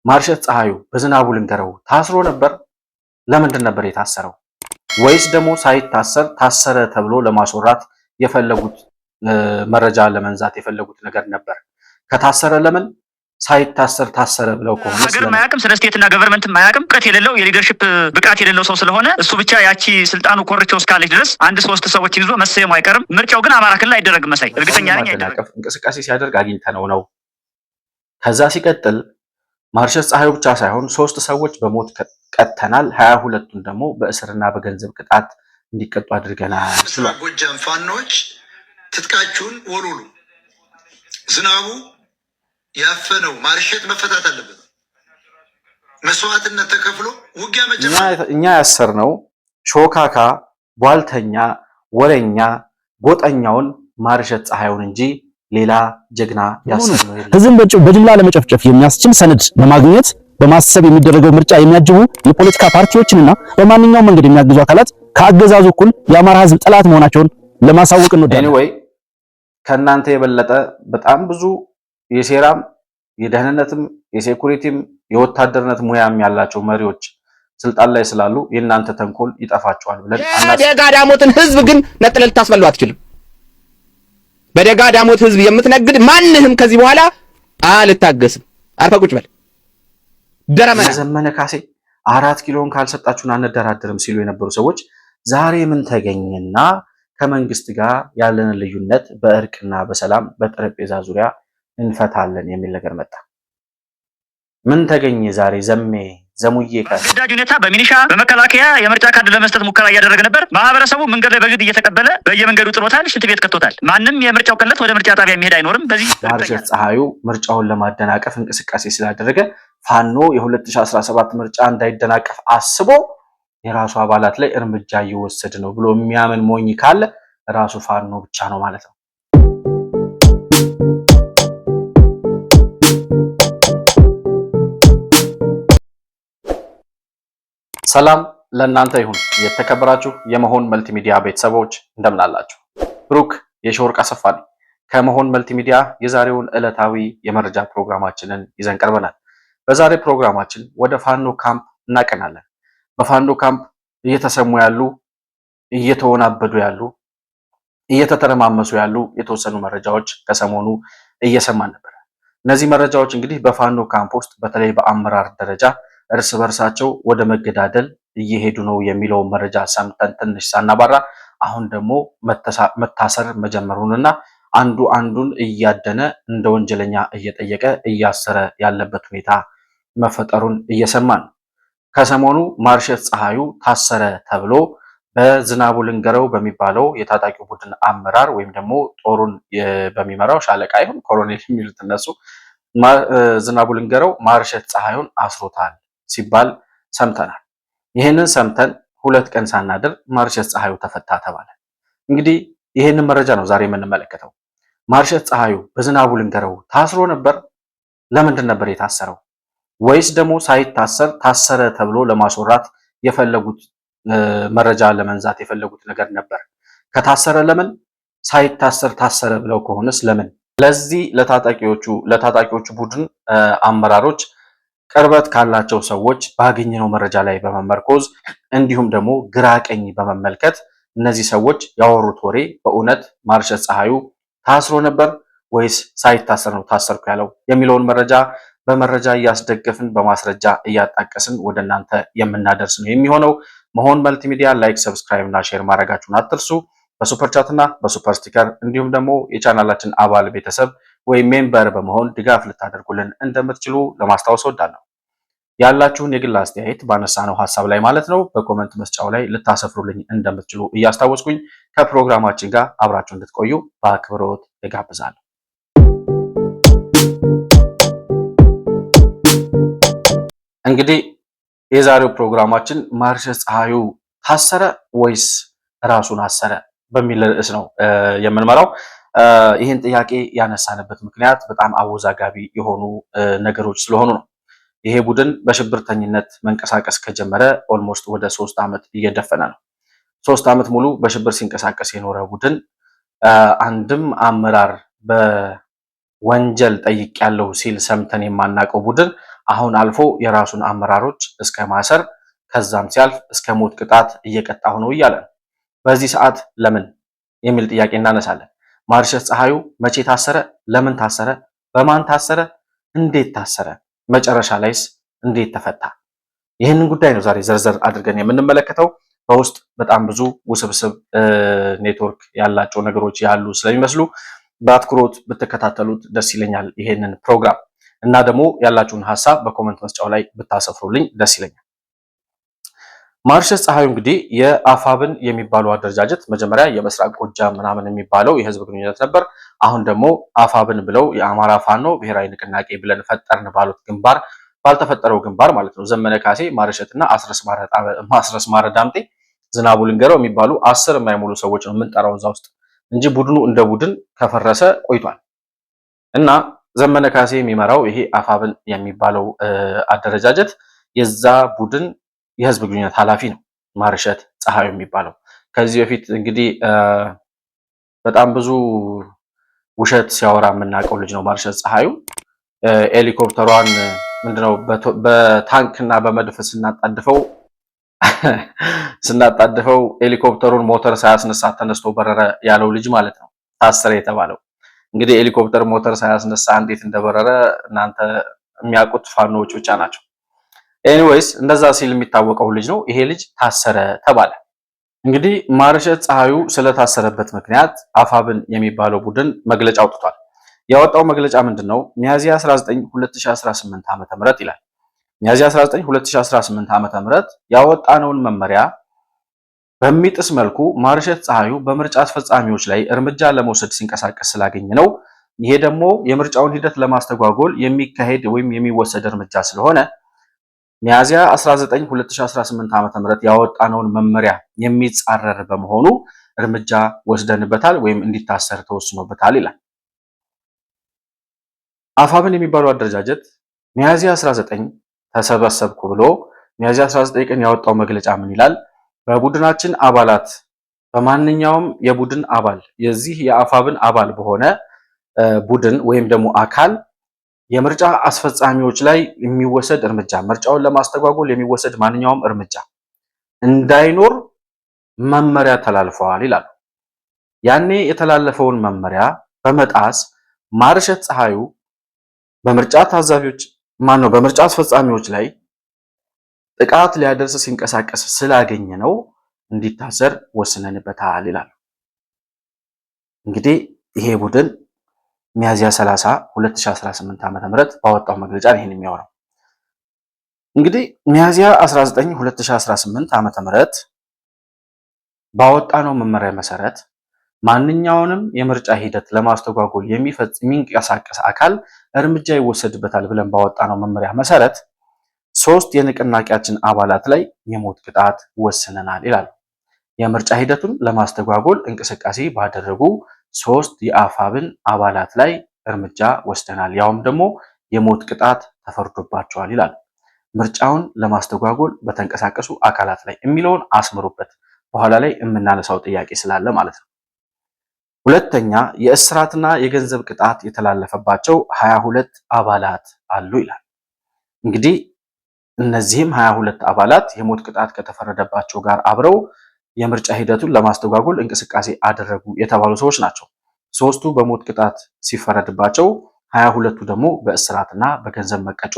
ማርሸት ፀሐዩ በዝናቡ ልንገረው ታስሮ ነበር? ለምንድን ነበር የታሰረው? ወይስ ደግሞ ሳይታሰር ታሰረ ተብሎ ለማስወራት የፈለጉት መረጃ ለመንዛት የፈለጉት ነገር ነበር? ከታሰረ ለምን? ሳይታሰር ታሰረ ብለው ከሆነ ሀገር ማያቅም ስለ ስቴትና ገቨርንመንት ማያቅም ብቃት የሌለው የሊደርሺፕ ብቃት የሌለው ሰው ስለሆነ እሱ ብቻ ያቺ ስልጣኑ ኮርቸው እስካለች ድረስ አንድ 3 ሰዎችን ይዞ መሰየሙ አይቀርም። ምርጫው ግን አማራ ክልል አይደረግም። መሳይ እርግጠኛ ነኝ አይደረግም። እንቅስቃሴ ሲያደርግ አግኝተነው ነው። ከዛ ሲቀጥል ማርሸት ፀሐዩ ብቻ ሳይሆን 3 ሰዎች በሞት ቀጥተናል፣ 22ቱን ደግሞ በእስርና በገንዘብ ቅጣት እንዲቀጡ አድርገናል። ጎጃም ፋኖች ትጥቃችሁን ወሉሉ። ዝናቡ ያፈነው ማርሸት መፈታት አለበት። መስዋዕትነት ተከፍሎ ውጊያ መጀመር። እኛ ያሰርነው ሾካካ ቧልተኛ ወረኛ ጎጠኛውን ማርሸት ፀሐዩን እንጂ ሌላ ጀግና ያሰርነው የለም። ህዝብን በጅምላ ለመጨፍጨፍ የሚያስችል ሰነድ ለማግኘት በማሰብ የሚደረገው ምርጫ የሚያጅቡ የፖለቲካ ፓርቲዎችንና በማንኛውም መንገድ የሚያግዙ አካላት ከአገዛዙ እኩል የአማራ ህዝብ ጠላት መሆናቸውን ለማሳወቅ እንወዳለን። ኤኒዌይ ከናንተ የበለጠ በጣም ብዙ የሴራም የደህንነትም የሴኩሪቲም የወታደርነት ሙያም ያላቸው መሪዎች ስልጣን ላይ ስላሉ የናንተ ተንኮል ይጠፋቸዋል ብለን ደጋ ዳሞትን ህዝብ ግን ነጥለህ ልታስበላው አትችልም። በደጋ ዳሞት ህዝብ የምትነግድ ማንንም ከዚህ በኋላ አልታገስም። አርፈህ ቁጭ በል። ደረመና ዘመነ ካሴ 4 ኪሎን ካልሰጣችሁን አንደራደርም ሲሉ የነበሩ ሰዎች ዛሬ ምን ተገኘና ከመንግስት ጋር ያለን ልዩነት በእርቅና በሰላም በጠረጴዛ ዙሪያ እንፈታለን የሚል ነገር መጣ። ምን ተገኘ ዛሬ? ዘሙዬ ግዳጅ ሁኔታ በሚኒሻ በመከላከያ የምርጫ ካርድ ለመስጠት ሙከራ እያደረገ ነበር። ማህበረሰቡ መንገድ ላይ በግድ እየተቀበለ በየመንገዱ ጥሎታል፣ ሽንት ቤት ከቶታል። ማንም የምርጫው ቀለት ወደ ምርጫ ጣቢያ የሚሄድ አይኖርም። በዚህ ማርሸት ፀሐዩ ምርጫውን ለማደናቀፍ እንቅስቃሴ ስላደረገ ፋኖ የ2017 ምርጫ እንዳይደናቀፍ አስቦ የራሱ አባላት ላይ እርምጃ እየወሰደ ነው ብሎ የሚያምን ሞኝ ካለ ራሱ ፋኖ ብቻ ነው ማለት ነው። ሰላም ለእናንተ ይሁን። የተከበራችሁ የመሆን መልቲሚዲያ ቤተሰቦች እንደምን አላችሁ? ብሩክ የሾርቅ አሰፋ ነኝ ከመሆን መልቲሚዲያ። የዛሬውን ዕለታዊ የመረጃ ፕሮግራማችንን ይዘን ቀርበናል። በዛሬ ፕሮግራማችን ወደ ፋኖ ካምፕ እናቀናለን። በፋኖ ካምፕ እየተሰሙ ያሉ፣ እየተወናበዱ ያሉ፣ እየተተረማመሱ ያሉ የተወሰኑ መረጃዎች ከሰሞኑ እየሰማን ነበር። እነዚህ መረጃዎች እንግዲህ በፋኖ ካምፕ ውስጥ በተለይ በአመራር ደረጃ እርስ በርሳቸው ወደ መገዳደል እየሄዱ ነው የሚለውን መረጃ ሰምተን ትንሽ ሳናባራ አሁን ደግሞ መታሰር መጀመሩንና አንዱ አንዱን እያደነ እንደ ወንጀለኛ እየጠየቀ እያሰረ ያለበት ሁኔታ መፈጠሩን እየሰማን ነው። ከሰሞኑ ማርሸት ፀሐዩ ታሰረ ተብሎ በዝናቡ ልንገረው በሚባለው የታጣቂው ቡድን አመራር ወይም ደግሞ ጦሩን በሚመራው ሻለቃ ይሁን ኮሎኔል የሚሉት እነሱ ዝናቡ ልንገረው ማርሸት ፀሐዩን አስሮታል ሲባል ሰምተናል። ይህንን ሰምተን 2 ቀን ሳናድር ማርሸት ፀሐዩ ተፈታ ተባለ። እንግዲህ ይህንን መረጃ ነው ዛሬ የምንመለከተው። ማርሸት ፀሐዩ በዝናቡ ልንገረው ታስሮ ነበር? ለምንድን ነበር የታሰረው? ወይስ ደግሞ ሳይታሰር ታሰረ ተብሎ ለማስወራት የፈለጉት መረጃ ለመንዛት የፈለጉት ነገር ነበር? ከታሰረ ለምን? ሳይታሰር ታሰረ ብለው ከሆነስ ለምን? ለዚህ ለታጣቂዎቹ ቡድን አመራሮች ቅርበት ካላቸው ሰዎች ባገኘነው መረጃ ላይ በመመርኮዝ እንዲሁም ደግሞ ግራ ቀኝ በመመልከት እነዚህ ሰዎች ያወሩት ወሬ በእውነት ማርሸት ፀሐዩ ታስሮ ነበር ወይስ ሳይታሰር ነው ታሰርኩ ያለው የሚለውን መረጃ በመረጃ እያስደገፍን በማስረጃ እያጣቀስን ወደ እናንተ የምናደርስ ነው የሚሆነው። መሆን መልቲሚዲያ ላይክ፣ ሰብስክራይብ እና ሼር ማድረጋችሁን አትርሱ። በሱፐር ቻት እና በሱፐር ስቲከር እንዲሁም ደግሞ የቻናላችን አባል ቤተሰብ ወይም ሜምበር በመሆን ድጋፍ ልታደርጉልን እንደምትችሉ ለማስታወስ እወዳለሁ። ያላችሁን የግል አስተያየት ባነሳነው ሐሳብ ላይ ማለት ነው በኮመንት መስጫው ላይ ልታሰፍሩልኝ እንደምትችሉ እያስታወስኩኝ ከፕሮግራማችን ጋር አብራችሁ እንድትቆዩ በአክብሮት እጋብዛለሁ። እንግዲህ የዛሬው ፕሮግራማችን ማርሸት ፀሐዩ ታሰረ ወይስ ራሱን አሰረ በሚል ርዕስ ነው የምንመራው። ይህን ጥያቄ ያነሳንበት ምክንያት በጣም አወዛጋቢ የሆኑ ነገሮች ስለሆኑ ነው። ይሄ ቡድን በሽብርተኝነት መንቀሳቀስ ከጀመረ ኦልሞስት ወደ 3 ዓመት እየደፈነ ነው። 3 ዓመት ሙሉ በሽብር ሲንቀሳቀስ የኖረ ቡድን አንድም አመራር በወንጀል ጠይቄያለሁ ሲል ሰምተን የማናውቀው ቡድን አሁን አልፎ የራሱን አመራሮች እስከ ማሰር ከዛም ሲያልፍ እስከ ሞት ቅጣት እየቀጣሁ ነው እያለ ነው። በዚህ ሰዓት ለምን የሚል ጥያቄ እናነሳለን። ማርሸት ፀሐዩ መቼ ታሰረ? ለምን ታሰረ? በማን ታሰረ? እንዴት ታሰረ? መጨረሻ ላይስ እንዴት ተፈታ? ይህንን ጉዳይ ነው ዛሬ ዘርዘር አድርገን የምንመለከተው። በውስጥ በጣም ብዙ ውስብስብ ኔትወርክ ያላቸው ነገሮች ያሉ ስለሚመስሉ በአትኩሮት ብትከታተሉት ደስ ይለኛል ይሄንን ፕሮግራም እና ደግሞ ያላችሁን ሀሳብ በኮመንት መስጫው ላይ ብታሰፍሩልኝ ደስ ይለኛል። ማርሸት ፀሐዩ እንግዲህ የአፋብን የሚባለው አደረጃጀት መጀመሪያ የምስራቅ ጎጃም ምናምን የሚባለው የህዝብ ግንኙነት ነበር። አሁን ደግሞ አፋብን ብለው የአማራ ፋኖ ብሔራዊ ንቅናቄ ብለን ፈጠርን ባሉት ግንባር ባልተፈጠረው ግንባር ማለት ነው ዘመነ ካሴ ማርሸትና አስረስ ማረ ዳምጤ ዝናቡ ልንገረው የሚባሉ 10 የማይሞሉ ሰዎች ነው የምንጠራው እዛ ውስጥ እንጂ ቡድኑ እንደ ቡድን ከፈረሰ ቆይቷል። እና ዘመነ ካሴ የሚመራው ይሄ አፋብን የሚባለው አደረጃጀት የዛ ቡድን የህዝብ ግንኙነት ኃላፊ ነው ማርሸት ፀሐዩ የሚባለው። ከዚህ በፊት እንግዲህ በጣም ብዙ ውሸት ሲያወራ የምናውቀው ልጅ ነው ማርሸት ፀሐዩ። ሄሊኮፕተሯን ምንድነው በታንክና በመድፍ ስናጣድፈው ሄሊኮፕተሩን ሞተር ሳያስነሳ ተነስቶ በረረ ያለው ልጅ ማለት ነው ታሰረ የተባለው። እንግዲህ ሄሊኮፕተር ሞተር ሳያስነሳ እንዴት እንደበረረ እናንተ የሚያውቁት ፋኖዎች ብቻ ናቸው። ኤኒዌይስ እንደዛ ሲል የሚታወቀው ልጅ ነው። ይሄ ልጅ ታሰረ ተባለ። እንግዲህ ማርሸት ፀሐዩ ስለታሰረበት ምክንያት አፋብን የሚባለው ቡድን መግለጫ አውጥቷል። ያወጣው መግለጫ ምንድነው? ሚያዚያ 19 2018 ዓ.ም ይላል። ሚያዚያ 19 2018 ዓ.ም ያወጣነውን መመሪያ በሚጥስ መልኩ ማርሸት ፀሐዩ በምርጫ አስፈጻሚዎች ላይ እርምጃ ለመውሰድ ሲንቀሳቀስ ስላገኘ ነው። ይሄ ደግሞ የምርጫውን ሂደት ለማስተጓጎል የሚካሄድ ወይም የሚወሰድ እርምጃ ስለሆነ ሚያዚያ 19 2018 ዓ.ም ያወጣነውን መመሪያ የሚጻረር በመሆኑ እርምጃ ወስደንበታል ወይም እንዲታሰር ተወስኖበታል ይላል። አፋብን የሚባለው አደረጃጀት ሚያዚያ 19 ተሰበሰብኩ ብሎ ሚያዚያ 19 ቀን ያወጣው መግለጫ ምን ይላል? በቡድናችን አባላት በማንኛውም የቡድን አባል የዚህ የአፋብን አባል በሆነ ቡድን ወይም ደግሞ አካል የምርጫ አስፈጻሚዎች ላይ የሚወሰድ እርምጃ ምርጫውን ለማስተጓጎል የሚወሰድ ማንኛውም እርምጃ እንዳይኖር መመሪያ ተላልፈዋል ይላል። ያኔ የተላለፈውን መመሪያ በመጣስ ማርሸት ፀሐዩ በምርጫ ታዛቢዎች በምርጫ አስፈጻሚዎች ላይ ጥቃት ሊያደርስ ሲንቀሳቀስ ስላገኘ ነው እንዲታሰር ወስነንበታል ይላል። እንግዲህ ይሄ ቡድን ሚያዚያ 30 2018 ዓ.ም ባወጣው መግለጫ ይሄን የሚያወራው እንግዲህ ሚያዚያ 19 2018 ዓ.ም ባወጣነው መመሪያ መሰረት ማንኛውንም የምርጫ ሂደት ለማስተጓጎል የሚንቀሳቀስ አካል እርምጃ ይወሰድበታል ብለን ባወጣነው መመሪያ መሰረት 3 የንቅናቄያችን አባላት ላይ የሞት ቅጣት ወስነናል ይላል። የምርጫ ሂደቱን ለማስተጓጎል እንቅስቃሴ ባደረጉ 3 የአፋብን አባላት ላይ እርምጃ ወስደናል፣ ያውም ደግሞ የሞት ቅጣት ተፈርዶባቸዋል ይላል። ምርጫውን ለማስተጓጎል በተንቀሳቀሱ አካላት ላይ የሚለውን አስምሩበት፣ በኋላ ላይ የምናነሳው ጥያቄ ስላለ ማለት ነው። ሁለተኛ የእስራትና የገንዘብ ቅጣት የተላለፈባቸው 22 አባላት አሉ ይላል። እንግዲህ እነዚህም 22 አባላት የሞት ቅጣት ከተፈረደባቸው ጋር አብረው የምርጫ ሂደቱን ለማስተጓጎል እንቅስቃሴ አደረጉ የተባሉ ሰዎች ናቸው። 3ቱ በሞት ቅጣት ሲፈረድባቸው 22ቱ ደግሞ በእስራትና በገንዘብ መቀጮ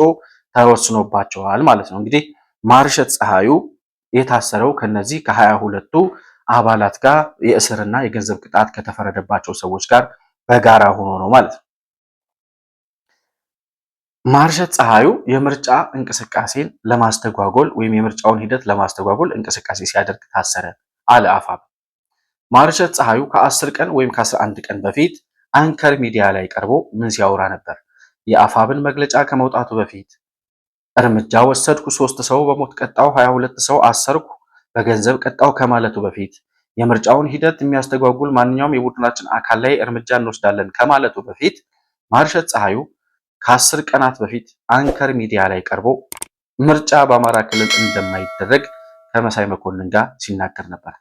ተወስኖባቸዋል ማለት ነው። እንግዲህ ማርሸት ፀሐዩ የታሰረው ከነዚህ ከ22ቱ አባላት ጋር የእስርና የገንዘብ ቅጣት ከተፈረደባቸው ሰዎች ጋር በጋራ ሆኖ ነው ማለት ነው። ማርሸት ፀሐዩ የምርጫ እንቅስቃሴን ለማስተጓጎል ወይም የምርጫውን ሂደት ለማስተጓጎል እንቅስቃሴ ሲያደርግ ታሰረ አለ አፋብ። ማርሸት ፀሐዩ ከ10 ቀን ወይም ከ11 ቀን በፊት አንከር ሚዲያ ላይ ቀርቦ ምን ሲያወራ ነበር? የአፋብን መግለጫ ከመውጣቱ በፊት እርምጃ ወሰድኩ፣ 3 ሰው በሞት ቀጣው፣ 22 ሰው አሰርኩ፣ በገንዘብ ቀጣው ከማለቱ በፊት የምርጫውን ሂደት የሚያስተጓጉል ማንኛውም የቡድናችን አካል ላይ እርምጃ እንወስዳለን ከማለቱ በፊት ማርሸት ፀሐዩ ከ10 ቀናት በፊት አንከር ሚዲያ ላይ ቀርቦ ምርጫ በአማራ ክልል እንደማይደረግ ከመሳይ መኮንን ጋር ሲናገር ነበር።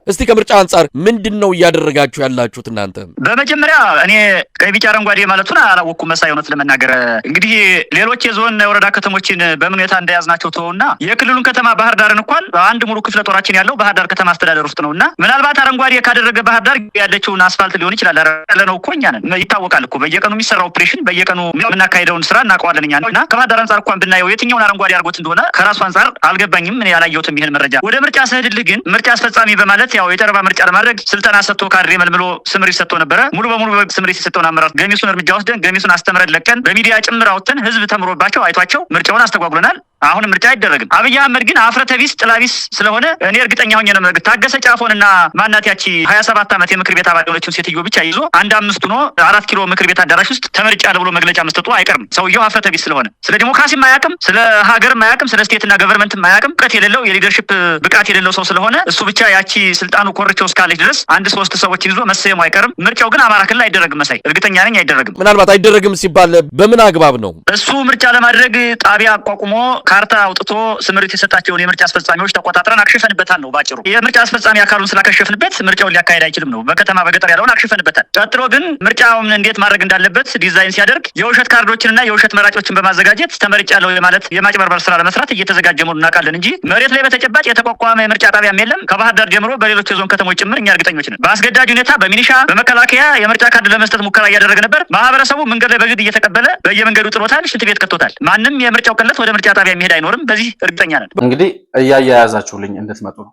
እስቲ ከምርጫ አንጻር ምንድነው እያደረጋችሁ ያላችሁት እናንተ? በመጀመሪያ እኔ ቀይ ቢጫ አረንጓዴ ማለቱን አላወኩም መሳይ እውነት ለመናገር እንግዲህ ሌሎች የዞን የወረዳ ከተሞችን በምን ሁኔታ እንደያዝናቸው ተውና የክልሉን ከተማ ባህር ዳርን እንኳን አንድ ሙሉ ክፍለ ጦራችን ያለው ባህር ዳር ከተማ አስተዳደር ውስጥ ነውና ምናልባት አረንጓዴ ካደረገ ባህር ዳር ያለችውን አስፋልት ሊሆን ይችላል ያለነው እኮ እኛ ነን። ይታወቃል እኮ በየቀኑ የሚሰራው ኦፕሬሽን በየቀኑ የምናካሄደውን ስራ እናውቀዋለን እኛ ነውና ከባህር ዳር አንጻር እንኳን ብናየው የትኛውን አረንጓዴ አድርጎት እንደሆነ ከራሱ አንጻር አልገባኝም። እኔ ያላየሁትም ይሄን መረጃ። ወደ ምርጫ ስሄድልህ ግን ምርጫ አስፈጻሚ በማለት ያው የጨረባ ምርጫ ለማድረግ ስልጠና ሰጥቶ ካድሬ መልምሎ ስምሪት ሰጥቶ ነበረ። ሙሉ በሙሉ ስምሪት የሰጠውን አመራር ገሚሱን እርምጃ ወስደን ገሚሱን አስተምረን ለቀን በሚዲያ ጭምር አውጥተን ህዝብ ተምሮባቸው አይቷቸው ምርጫውን አስተጓጉለናል። አሁን ምርጫ አይደረግም። አብይ አህመድ ግን አፍረተቢስ ጥላቢስ ስለሆነ እኔ እርግጠኛ ሆኜ ነው የምነግርህ። ታገሰ ጫፎንና ማናት ያቺ 27 ዓመት የምክር ቤት አባል የሆነችውን ሴትዮ ብቻ ይዞ 1-5 ሆኖ 4 ኪሎ ምክር ቤት አዳራሽ ውስጥ ተመርጫለሁ ብሎ መግለጫ መስጠቱ አይቀርም። ሰውየው አፍረተቢስ ስለሆነ ስለ ዲሞክራሲም አያውቅም፣ ስለ ሀገርም አያውቅም፣ ስለ ስቴትና ገቨርንመንትም አያውቅም። ብቃት የሌለው የሊደርሺፕ ብቃት የሌለው ሰው ስለሆነ እሱ ብቻ ያቺ ስልጣኑ ኮርቾ እስካለች ድረስ 1-3 ሰዎችን ይዞ መሰየሙ አይቀርም። ምርጫው ግን አማራ ክልል አይደረግም። መሳይ እርግጠኛ ነኝ አይደረግም። ምናልባት አይደረግም ሲባል በምን አግባብ ነው? እሱ ምርጫ ለማድረግ ጣቢያ አቋቁሞ ካርታ አውጥቶ ስምሪት የሰጣቸውን የምርጫ አስፈጻሚዎች ተቆጣጥረን አክሽፈንበታል ነው ባጭሩ። የምርጫ አስፈጻሚ አካሉን ስላከሸፍንበት ምርጫውን ሊያካሄድ አይችልም ነው። በከተማ በገጠር ያለውን አክሽፈንበታል። ቀጥሎ ግን ምርጫውን እንዴት ማድረግ እንዳለበት ዲዛይን ሲያደርግ የውሸት ካርዶችንና የውሸት መራጮችን በማዘጋጀት ተመርጫለሁ የማለት የማጭበርበር ስራ ለመስራት እየተዘጋጀ መሆኑን እናውቃለን እንጂ መሬት ላይ በተጨባጭ የተቋቋመ የምርጫ ጣቢያም የለም። ከባህር ዳር ጀምሮ በሌሎች የዞን ከተሞች ጭምር እኛ እርግጠኞች ነን። በአስገዳጅ ሁኔታ በሚኒሻ በመከላከያ የምርጫ ካርድ ለመስጠት ሙከራ እያደረገ ነበር። ማህበረሰቡ መንገድ ላይ በግድ እየተቀበለ በየመንገዱ ጥሎታል፣ ሽንት ቤት ከቶታል። ማንም የምርጫው ቀለት ወደ ምርጫ ጣቢያ የሚሄድ አይኖርም። በዚህ እርግጠኛ ነን። እንግዲህ እያያያዛችሁልኝ እንድትመጡ ነው።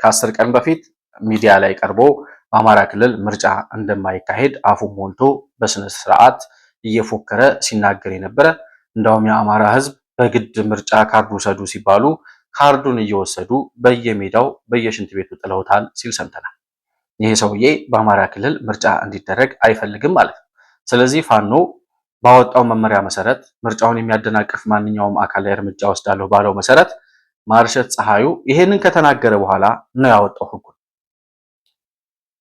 ከ10 ቀን በፊት ሚዲያ ላይ ቀርቦ በአማራ ክልል ምርጫ እንደማይካሄድ አፉን ሞልቶ በስነ ስርዓት እየፎከረ ሲናገር የነበረ እንደውም የአማራ ሕዝብ በግድ ምርጫ ካርድ ውሰዱ ሲባሉ ካርዱን እየወሰዱ በየሜዳው በየሽንት ቤቱ ጥለውታል ሲል ሰምተናል። ይሄ ሰውዬ በአማራ ክልል ምርጫ እንዲደረግ አይፈልግም ማለት ነው። ስለዚህ ፋኖ ባወጣው መመሪያ መሰረት ምርጫውን የሚያደናቅፍ ማንኛውም አካል ላይ እርምጃ ወስዳለሁ ባለው መሰረት ማርሸት ፀሐዩ ይሄንን ከተናገረ በኋላ ነው ያወጣው ህጉ።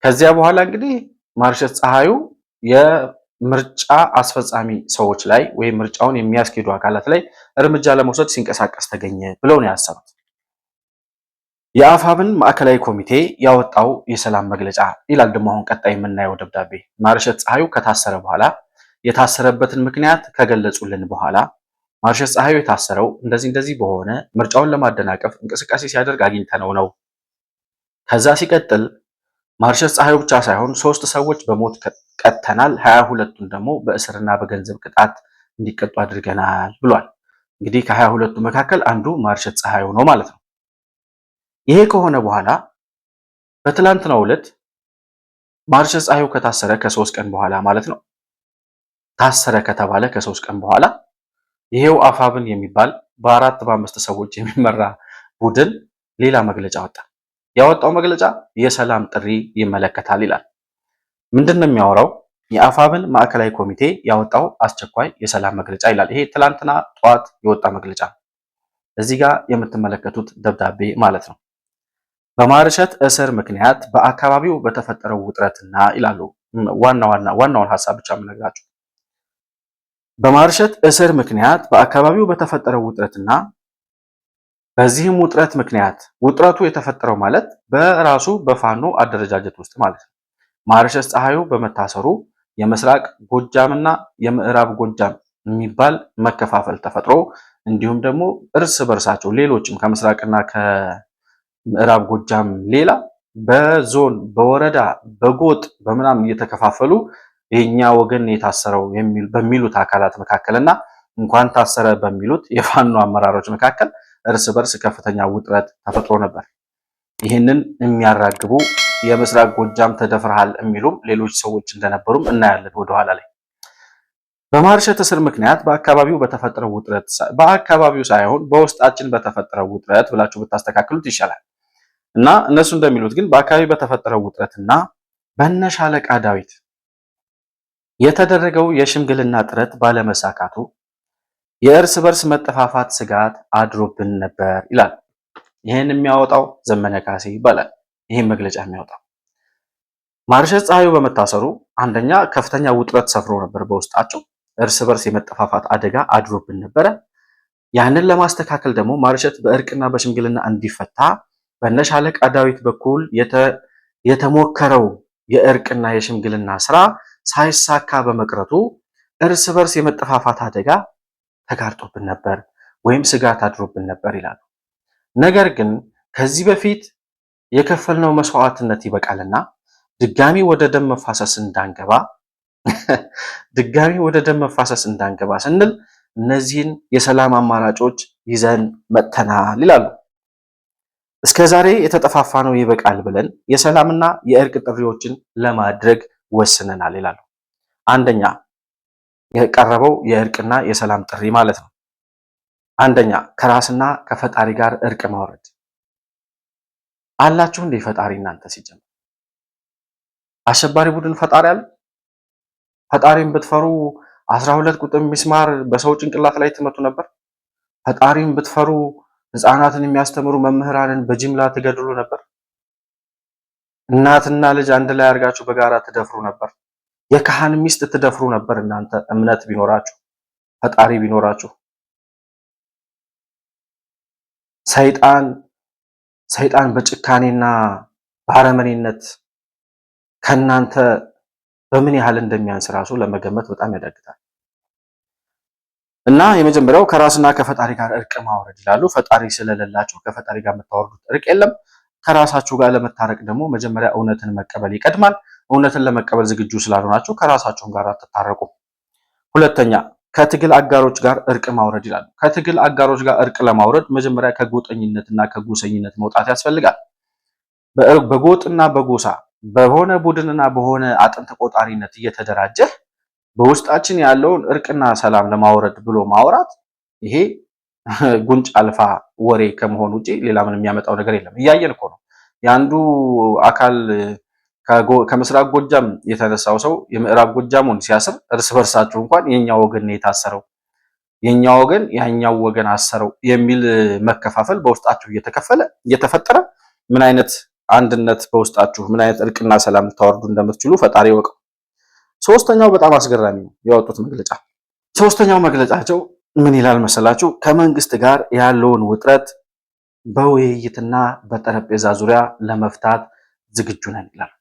ከዚያ በኋላ እንግዲህ ማርሸት ፀሐዩ የምርጫ አስፈጻሚ ሰዎች ላይ ወይም ምርጫውን የሚያስኬዱ አካላት ላይ እርምጃ ለመውሰድ ሲንቀሳቀስ ተገኘ ብለው ነው ያሰሩት። የአፋብን ማዕከላዊ ኮሚቴ ያወጣው የሰላም መግለጫ ይላል። ደግሞ አሁን ቀጣይ የምናየው ደብዳቤ ማርሸት ፀሐዩ ከታሰረ በኋላ የታሰረበትን ምክንያት ከገለጹልን በኋላ ማርሸት ፀሐዩ የታሰረው እንደዚህ በሆነ ምርጫውን ለማደናቀፍ እንቅስቃሴ ሲያደርግ አግኝተነው ነው። ከዛ ሲቀጥል ማርሸት ፀሐዩ ብቻ ሳይሆን 3 ሰዎች በሞት ቀጥተናል፣ 22ቱን ደግሞ በእስርና በገንዘብ ቅጣት እንዲቀጡ አድርገናል ብሏል። እንግዲህ ከ22ቱ መካከል አንዱ ማርሸት ፀሐዩ ነው ማለት ነው። ይሄ ከሆነ በኋላ በትላንትናው ዕለት ማርሸት ፀሐዩ ከታሰረ ከ3 ቀን በኋላ ማለት ነው ታሰረ ከተባለ ከ3 ቀን በኋላ ይሄው አፋብን የሚባል በ4-5 ሰዎች የሚመራ ቡድን ሌላ መግለጫ ወጣ። ያወጣው መግለጫ የሰላም ጥሪ ይመለከታል ይላል። ምንድነው የሚያወራው? የአፋብን ማዕከላዊ ኮሚቴ ያወጣው አስቸኳይ የሰላም መግለጫ ይላል። ይሄ ትላንትና ጠዋት የወጣ መግለጫ ነው። እዚህ ጋር የምትመለከቱት ደብዳቤ ማለት ነው። በማርሸት እስር ምክንያት በአካባቢው በተፈጠረው ውጥረትና ይላሉ። ዋናውን ሐሳብ ብቻ የምነግራችሁ በማርሸት እስር ምክንያት በአካባቢው በተፈጠረው ውጥረትና በዚህም ውጥረት ምክንያት ውጥረቱ የተፈጠረው ማለት በራሱ በፋኖ አደረጃጀት ውስጥ ማለት ነው። ማርሸት ፀሐዩ በመታሰሩ የምስራቅ ጎጃምና የምዕራብ ጎጃም የሚባል መከፋፈል ተፈጥሮ እንዲሁም ደግሞ እርስ በርሳቸው ሌሎችም ከምስራቅና ከምዕራብ ጎጃም ሌላ በዞን በወረዳ በጎጥ በምናምን እየተከፋፈሉ የኛ ወገን የታሰረው በሚሉት አካላት መካከልና እንኳን ታሰረ በሚሉት የፋኖ አመራሮች መካከል እርስ በርስ ከፍተኛ ውጥረት ተፈጥሮ ነበር። ይህንን የሚያራግቡ የምስራቅ ጎጃም ተደፍረሃል የሚሉም ሌሎች ሰዎች እንደነበሩም እናያለን ወደኋላ ላይ። በማርሸት እስር ምክንያት በአካባቢው በተፈጠረው ውጥረት በአካባቢው ሳይሆን በውስጣችን በተፈጠረው ውጥረት ብላችሁ ብታስተካክሉት ይሻላል እና እነሱ እንደሚሉት ግን በአካባቢው በተፈጠረው ውጥረትና በነሻለቃ ዳዊት የተደረገው የሽምግልና ጥረት ባለመሳካቱ የእርስ በርስ መጠፋፋት ስጋት አድሮብን ነበር ይላል። ይህን የሚያወጣው ዘመነ ካሴ ይባላል። ይህን መግለጫ የሚያወጣው ማርሸት ፀሐዩ በመታሰሩ አንደኛ ከፍተኛ ውጥረት ሰፍሮ ነበር በውስጣቸው፣ እርስ በርስ የመጠፋፋት አደጋ አድሮብን ነበረ። ያንን ለማስተካከል ደግሞ ማርሸት በእርቅና በሽምግልና እንዲፈታ በነሻለቃ ዳዊት በኩል የተሞከረው የእርቅና የሽምግልና ስራ ሳይሳካ በመቅረቱ እርስ በርስ የመጠፋፋት አደጋ ተጋርጦብን ነበር ወይም ስጋት አድሮብን ነበር ይላሉ። ነገር ግን ከዚህ በፊት የከፈልነው መስዋዕትነት ይበቃልና ድጋሚ ወደ ደም መፋሰስ እንዳንገባ ስንል እነዚህን የሰላም አማራጮች ይዘን መጥተናል ይላሉ። እስከዛሬ የተጠፋፋነው ይበቃል ብለን የሰላምና የእርቅ ጥሪዎችን ለማድረግ ወስነናል ይላሉ። አንደኛ የቀረበው የእርቅና የሰላም ጥሪ ማለት ነው። አንደኛ ከራስና ከፈጣሪ ጋር እርቅ ማውረድ አላችሁ እንዴ? ፈጣሪ እናንተ ሲጀምር አሸባሪ ቡድን ፈጣሪ አለ? ፈጣሪን ብትፈሩ 12 ቁጥር ሚስማር በሰው ጭንቅላት ላይ ትመቱ ነበር? ፈጣሪን ብትፈሩ ህፃናትን የሚያስተምሩ መምህራንን በጅምላ ትገድሉ ነበር? እናትና ልጅ አንድ ላይ አድርጋችሁ በጋራ ትደፍሩ ነበር? የካህን ሚስት ትደፍሩ ነበር? እናንተ እምነት ቢኖራችሁ ፈጣሪ ቢኖራችሁ። ሰይጣን በጭካኔና በአረመኔነት ከናንተ በምን ያህል እንደሚያንስ ራሱ ለመገመት በጣም ያዳግታል። እና የመጀመሪያው ከራስና ከፈጣሪ ጋር እርቅ ማውረድ ይላሉ። ፈጣሪ ስለሌላችሁ ከፈጣሪ ጋር የምታወርዱት እርቅ የለም። ከራሳችሁ ጋር ለመታረቅ ደግሞ መጀመሪያ እውነትን መቀበል ይቀድማል። እውነትን ለመቀበል ዝግጁ ስላልሆናችሁ ከራሳችሁም ጋር አትታረቁ። ሁለተኛ ከትግል አጋሮች ጋር እርቅ ማውረድ ይላሉ። ከትግል አጋሮች ጋር እርቅ ለማውረድ መጀመሪያ ከጎጠኝነትና ከጎሰኝነት መውጣት ያስፈልጋል። በጎጥና በጎሳ በሆነ ቡድንና በሆነ አጥንት ቆጣሪነት እየተደራጀህ በውስጣችን ያለውን እርቅና ሰላም ለማውረድ ብሎ ማውራት ይሄ ጉንጭ አልፋ ወሬ ከመሆን ውጪ ሌላ ምንም የሚያመጣው ነገር የለም። እያየን እኮ ነው። የአንዱ አካል ከምስራቅ ጎጃም የተነሳው ሰው የምዕራብ ጎጃሙን ሲያስር እርስ በርሳችሁ እንኳን የኛው ወገን ነው የታሰረው፣ የኛው ወገን ያኛው ወገን አሰረው የሚል መከፋፈል በውስጣችሁ እየተፈጠረ ምን አይነት አንድነት በውስጣችሁ ምን አይነት እርቅና ሰላም ልታወርዱ እንደምትችሉ ፈጣሪ ይወቀው። ሶስተኛው በጣም አስገራሚ ነው ያወጡት መግለጫ። ሶስተኛው መግለጫቸው ምን ይላል መሰላችሁ? ከመንግስት ጋር ያለውን ውጥረት በውይይትና በጠረጴዛ ዙሪያ ለመፍታት ዝግጁ ነን ይላል።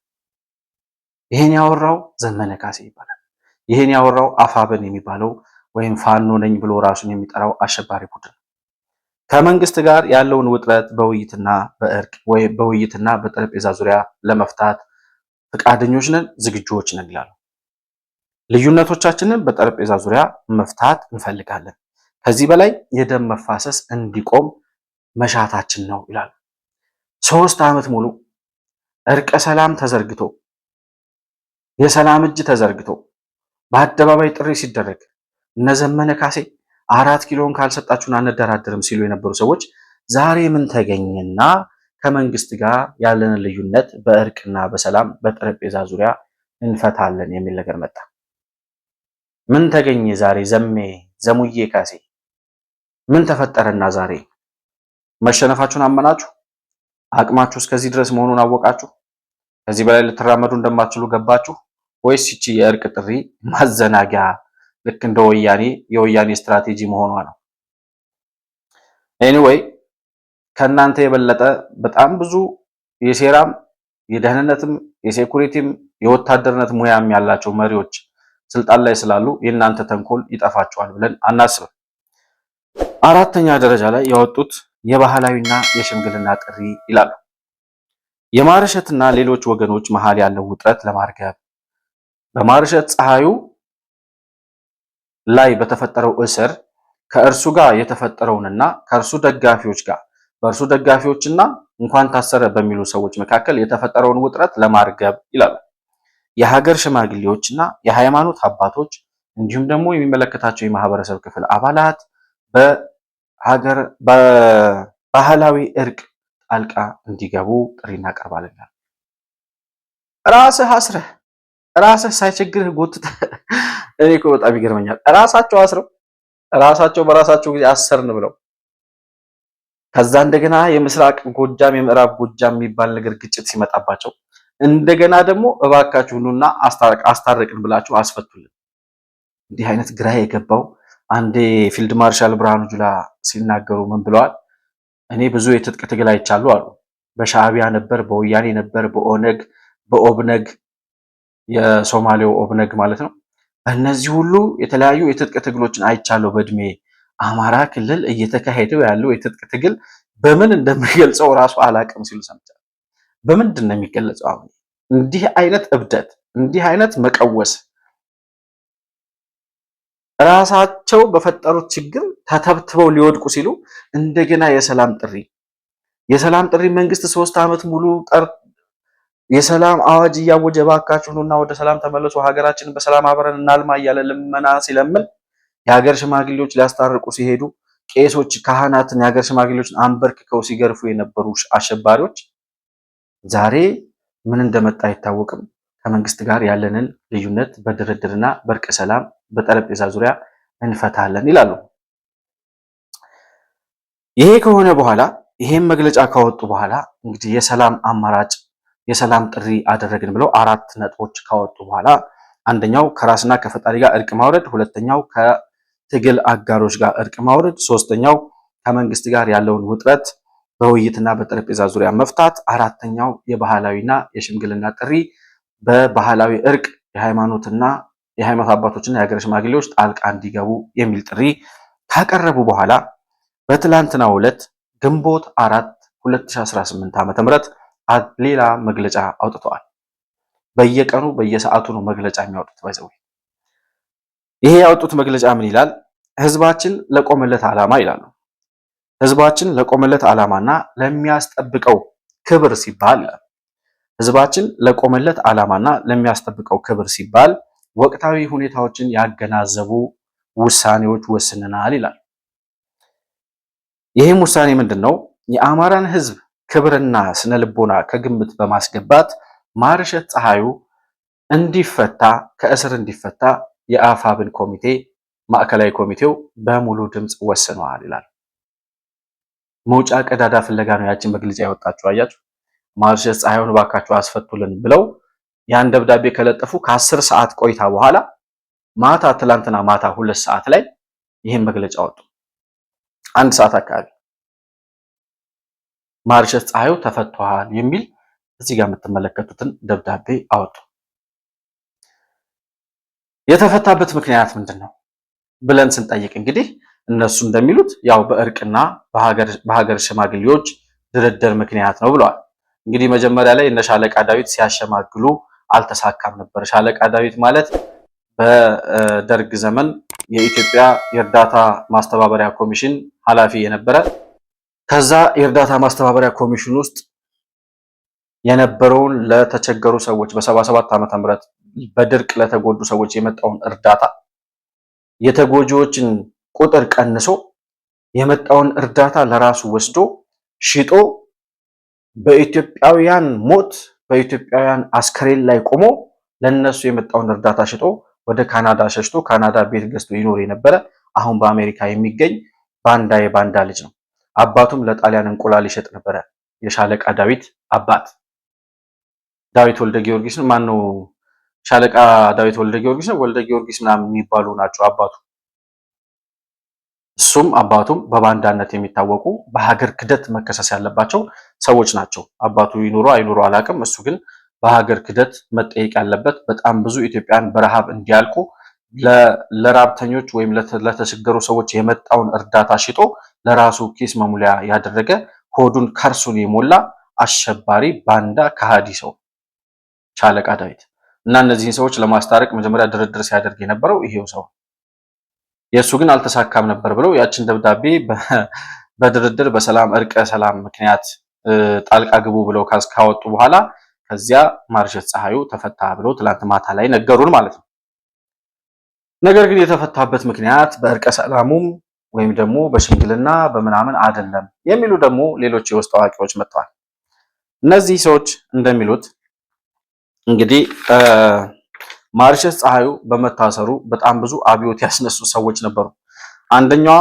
ይሄን ያወራው ዘመነ ካሴ ይባላል። ይሄን ያወራው አፋብን የሚባለው ወይም ፋኖ ነኝ ብሎ ራሱን የሚጠራው አሸባሪ ቡድን ከመንግስት ጋር ያለውን ውጥረት በውይይትና በእርቅ ወይም በውይይትና በጠረጴዛ ዙሪያ ለመፍታት ፈቃደኞች ነን፣ ዝግጁዎች ነን ይላሉ። ልዩነቶቻችንን በጠረጴዛ ዙሪያ መፍታት እንፈልጋለን። ከዚህ በላይ የደም መፋሰስ እንዲቆም መሻታችን ነው ይላሉ። 3 ዓመት ሙሉ እርቀ ሰላም ተዘርግቶ የሰላም እጅ ተዘርግቶ በአደባባይ ጥሪ ሲደረግ እነ ዘመነ ካሴ 4 ኪሎን ካልሰጣችሁን አንደራደርም ሲሉ የነበሩ ሰዎች ዛሬ ምን ተገኘና ከመንግስት ጋር ያለንን ልዩነት በእርቅና በሰላም በጠረጴዛ ዙሪያ እንፈታለን የሚል ነገር መጣ። ምን ተገኘ ዛሬ? ዘሙዬ ካሴ ምን ተፈጠረና ዛሬ መሸነፋችሁን አመናችሁ? አቅማችሁ እስከዚህ ድረስ መሆኑን አወቃችሁ? ከዚህ በላይ ልትራመዱ እንደማትችሉ ገባችሁ? ወይስ ይቺ የእርቅ ጥሪ ማዘናጊያ ልክ እንደ የወያኔ ስትራቴጂ መሆኗ ነው? ኤኒዌይ ከእናንተ የበለጠ በጣም ብዙ የሴራም የደህንነትም የሴኩሪቲም የወታደርነት ሙያም ያላቸው መሪዎች ስልጣን ላይ ስላሉ የእናንተ ተንኮል ይጠፋቸዋል ብለን አናስብም። አራተኛ ደረጃ ላይ ያወጡት የባህላዊና የሽምግልና ጥሪ ይላሉ። የማርሸትና ሌሎች ወገኖች መሃል ያለው ውጥረት ለማርገብ በማርሸት ፀሐዩ ላይ በተፈጠረው እስር ከእርሱ ጋር የተፈጠረውንና ከእርሱ ደጋፊዎች ጋር በእርሱ ደጋፊዎችና እንኳን ታሰረ በሚሉ ሰዎች መካከል የተፈጠረውን ውጥረት ለማርገብ ይላሉ። የሀገር ሽማግሌዎችና የሃይማኖት አባቶች እንዲሁም ደግሞ የሚመለከታቸው የማህበረሰብ ክፍል አባላት በባህላዊ እርቅ ጣልቃ እንዲገቡ ጥሪ እናቀርባለን። ራስህ አስረህ ራስህ ሳይቸግርህ ጎትተህ እኔ እኮ በጣም ይገርመኛል። ራሳቸው አስረው ራሳቸው በራሳቸው ጊዜ አሰርን ብለው ከዛ እንደገና የምስራቅ ጎጃም የምዕራብ ጎጃም የሚባል ነገር ግጭት ሲመጣባቸው እንደገና ደግሞ እባካችሁ ኑና አስታረቅን ብላችሁ አስፈቱልን። እንዲህ አይነት ግራ የገባው አንዴ ፊልድ ማርሻል ብርሃኑ ጁላ ሲናገሩ ምን ብለዋል? እኔ ብዙ የትጥቅ ትግል አይቻለሁ አሉ። በሻዕቢያ ነበር፣ በወያኔ ነበር፣ በኦነግ፣ በኦብነግ የሶማሌው ኦብነግ ማለት ነው። በእነዚህ ሁሉ የተለያዩ የትጥቅ ትግሎችን አይቻለሁ በእድሜ። አማራ ክልል እየተካሄደው ያለው የትጥቅ ትግል በምን እንደሚገልጸው ራሱ አላቅም ሲሉ ሰምቻለሁ። በምንድን ነው የሚገለጸው? አሁን እንዲህ አይነት እብደት፣ እንዲህ አይነት መቀወስ ራሳቸው በፈጠሩት ችግር ተተብትበው ሊወድቁ ሲሉ እንደገና የሰላም ጥሪ መንግስት 3 ዓመት ሙሉ የሰላም አዋጅ እያወጀ ባካችሁ ኑና ወደ ሰላም ተመለሱ፣ ሀገራችንን በሰላም አብረን እናልማ እያለ ልመና ሲለምን የሀገር ሽማግሌዎች ሊያስታርቁ ሲሄዱ ቄሶች፣ ካህናትን፣ የሀገር ሽማግሌዎችን አንበርክከው ሲገርፉ የነበሩ አሸባሪዎች ዛሬ ምን እንደመጣ አይታወቅም። ከመንግስት ጋር ያለንን ልዩነት በድርድርና በእርቀ ሰላም በጠረጴዛ ዙሪያ እንፈታለን ይላሉ። ይሄ ከሆነ በኋላ ይሄን መግለጫ ካወጡ በኋላ እንግዲህ የሰላም አማራጭ የሰላም ጥሪ አደረግን ብለው 4 ነጥቦች ካወጡ በኋላ አንደኛው ከራስና ከፈጣሪ ጋር እርቅ ማውረድ፣ ሁለተኛው ከትግል አጋሮች ጋር እርቅ ማውረድ፣ ሶስተኛው ከመንግስት ጋር ያለውን ውጥረት በውይይትና በጠረጴዛ ዙሪያ መፍታት፣ አራተኛው የባህላዊና የሽምግልና ጥሪ በባህላዊ እርቅ የሃይማኖት አባቶችና የሀገር ሽማግሌዎች ጣልቃ እንዲገቡ የሚል ጥሪ ካቀረቡ በኋላ በትላንትናው ዕለት ግንቦት 4 2018 ዓ.ም ሌላ መግለጫ አውጥተዋል። በየቀኑ በየሰዓቱ ነው መግለጫ የሚያወጡት። ባይዘው ይሄ ያወጡት መግለጫ ምን ይላል? ህዝባችን ለቆመለት ዓላማ ይላሉ። ህዝባችን ለቆመለት ዓላማና ለሚያስጠብቀው ክብር ሲባል ህዝባችን ለቆመለት ዓላማና ለሚያስጠብቀው ክብር ሲባል ወቅታዊ ሁኔታዎችን ያገናዘቡ ውሳኔዎች ወስነናል ይላል። ይህም ውሳኔ ምንድነው? የአማራን ህዝብ ክብርና ስነልቦና ከግምት በማስገባት ማርሸት ፀሐዩ እንዲፈታ ከእስር እንዲፈታ የአፋብን ኮሚቴ ማዕከላዊ ኮሚቴው በሙሉ ድምፅ ወስነዋል ይላል። መውጫ ቀዳዳ ፍለጋ ነው ያችን መግለጫ ያወጣችሁ። አያችሁ፣ ማርሸት ፀሐዩን ባካችሁ አስፈቱልን ብለው ያን ደብዳቤ ከለጠፉ ከ10 ሰዓት ቆይታ በኋላ ትላንትና ማታ 2 ሰዓት ላይ ይህን መግለጫ ወጡ። 1 ሰዓት አካባቢ ማርሸት ፀሐዩ ተፈቷል የሚል እዚህ ጋር የምትመለከቱትን ደብዳቤ አወጡ። የተፈታበት ምክንያት ምንድነው ብለን ስንጠይቅ እንግዲህ እነሱ እንደሚሉት ያው በእርቅና በሀገር ሽማግሌዎች ድርድር ምክንያት ነው ብለዋል። እንግዲህ መጀመሪያ ላይ እነ ሻለቃ ዳዊት ሲያሸማግሉ አልተሳካም ነበር። ሻለቃ ዳዊት ማለት በደርግ ዘመን የኢትዮጵያ የእርዳታ ማስተባበሪያ ኮሚሽን ኃላፊ የነበረ ከዛ የእርዳታ ማስተባበሪያ ኮሚሽን ውስጥ የነበረውን ለተቸገሩ ሰዎች በ77 ዓመተ ምህረት በድርቅ ለተጎዱ ሰዎች የመጣውን እርዳታ የተጎጂዎችን ቁጥር ቀንሶ የመጣውን እርዳታ ለራሱ ወስዶ ሽጦ በኢትዮጵያውያን ሞት በኢትዮጵያውያን አስከሬን ላይ ቆሞ ለነሱ የመጣውን እርዳታ ሽጦ ወደ ካናዳ ሸሽቶ ካናዳ ቤት ገዝቶ ይኖር የነበረ አሁን በአሜሪካ የሚገኝ የባንዳ ልጅ ነው። አባቱም ለጣሊያን እንቁላል ይሸጥ ነበረ። የሻለቃ ዳዊት አባት ዳዊት ወልደ ጊዮርጊስ ነው። ማን ነው? ሻለቃ ዳዊት ወልደ ጊዮርጊስ ነው። ወልደ ጊዮርጊስ ምናምን የሚባሉ ናቸው አባቱ። እሱም አባቱም በባንዳነት የሚታወቁ በሀገር ክደት መከሰስ ያለባቸው ሰዎች ናቸው። አባቱ ይኑሮ አይኑሮ አላውቅም። እሱ ግን በሀገር ክደት መጠየቅ ያለበት በጣም ብዙ ኢትዮጵያን በረሃብ እንዲያልቁ ለራብተኞች ወይም ለተቸገሩ ሰዎች የመጣውን እርዳታ ሽጦ ለራሱ ኪስ መሙሊያ ያደረገ ሆዱን ከርሱን የሞላ አሸባሪ ባንዳ ከሃዲ ሰው ሻለቃ ዳዊት እና እነዚህን ሰዎች ለማስታረቅ መጀመሪያ ድርድር ሲያደርግ የነበረው ይሄው ሰው የእሱ ግን አልተሳካም ነበር ብለው ያችን ደብዳቤ በድርድር በሰላም እርቀ ሰላም ምክንያት ጣልቃ ግቡ ብለው ካወጡ በኋላ ከዚያ ማርሸት ፀሐዩ ተፈታ ብለው ትላንት ማታ ላይ ነገሩን ማለት ነው። ነገር ግን የተፈታበት ምክንያት በእርቀ ሰላሙም ወይም ደግሞ በሽምግልና በምናምን አይደለም የሚሉ ደግሞ ሌሎች የውስጥ አዋቂዎች መጥተዋል። እነዚህ ሰዎች እንደሚሉት እንግዲህ ማርሸት ፀሐዩ በመታሰሩ በጣም ብዙ አብዮት ያስነሱ ሰዎች ነበሩ። አንደኛዋ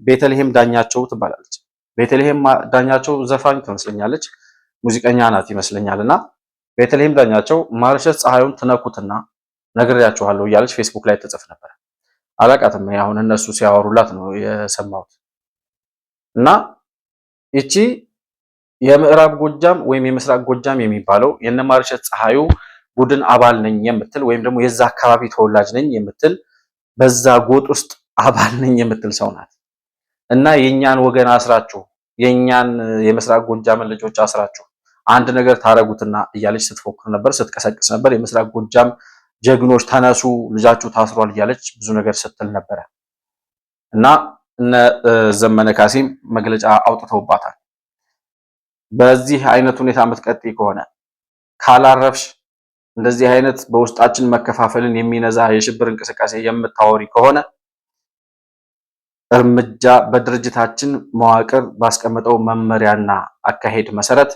ቤተልሔም ዳኛቸው ትባላለች። ቤተልሔም ዳኛቸው ዘፋኝ ትመስለኛለች፣ ሙዚቀኛ ናት ይመስለኛልና ቤተልሔም ዳኛቸው ማርሸት ፀሐዩን ትነኩትና ነግሬያችኋለሁ እያለች ፌስቡክ ላይ ተጽፍ ነበር። አላቃትም አሁን እነሱ ሲያወሩላት ነው የሰማሁት። እና እቺ የምዕራብ ጎጃም ወይም የምስራቅ ጎጃም የሚባለው የነ ማርሸት ፀሐዩ ቡድን አባል ነኝ የምትል ወይም ደግሞ የዛ አካባቢ ተወላጅ ነኝ የምትል በዛ ጎጥ ውስጥ አባል ነኝ የምትል ሰው ናት እና የኛን ወገን አስራችሁ የኛን የምስራቅ ጎጃምን ልጆች አስራችሁ አንድ ነገር ታረጉትና እያለች ስትፎክር ነበር፣ ስትቀሰቅስ ነበር። የምስራቅ ጎጃም ጀግኖች ተነሱ፣ ልጃችሁ ታስሯል እያለች ብዙ ነገር ስትል ነበረ እና እነ ዘመነ ካሴም መግለጫ አውጥተውባታል። በዚህ አይነት ሁኔታ የምትቀጥይ ከሆነ ካላረፍሽ እንደዚህ አይነት በውስጣችን መከፋፈልን የሚነዛ የሽብር እንቅስቃሴ የምታወሪ ከሆነ እርምጃ በድርጅታችን መዋቅር ባስቀመጠው መመሪያና አካሄድ መሰረት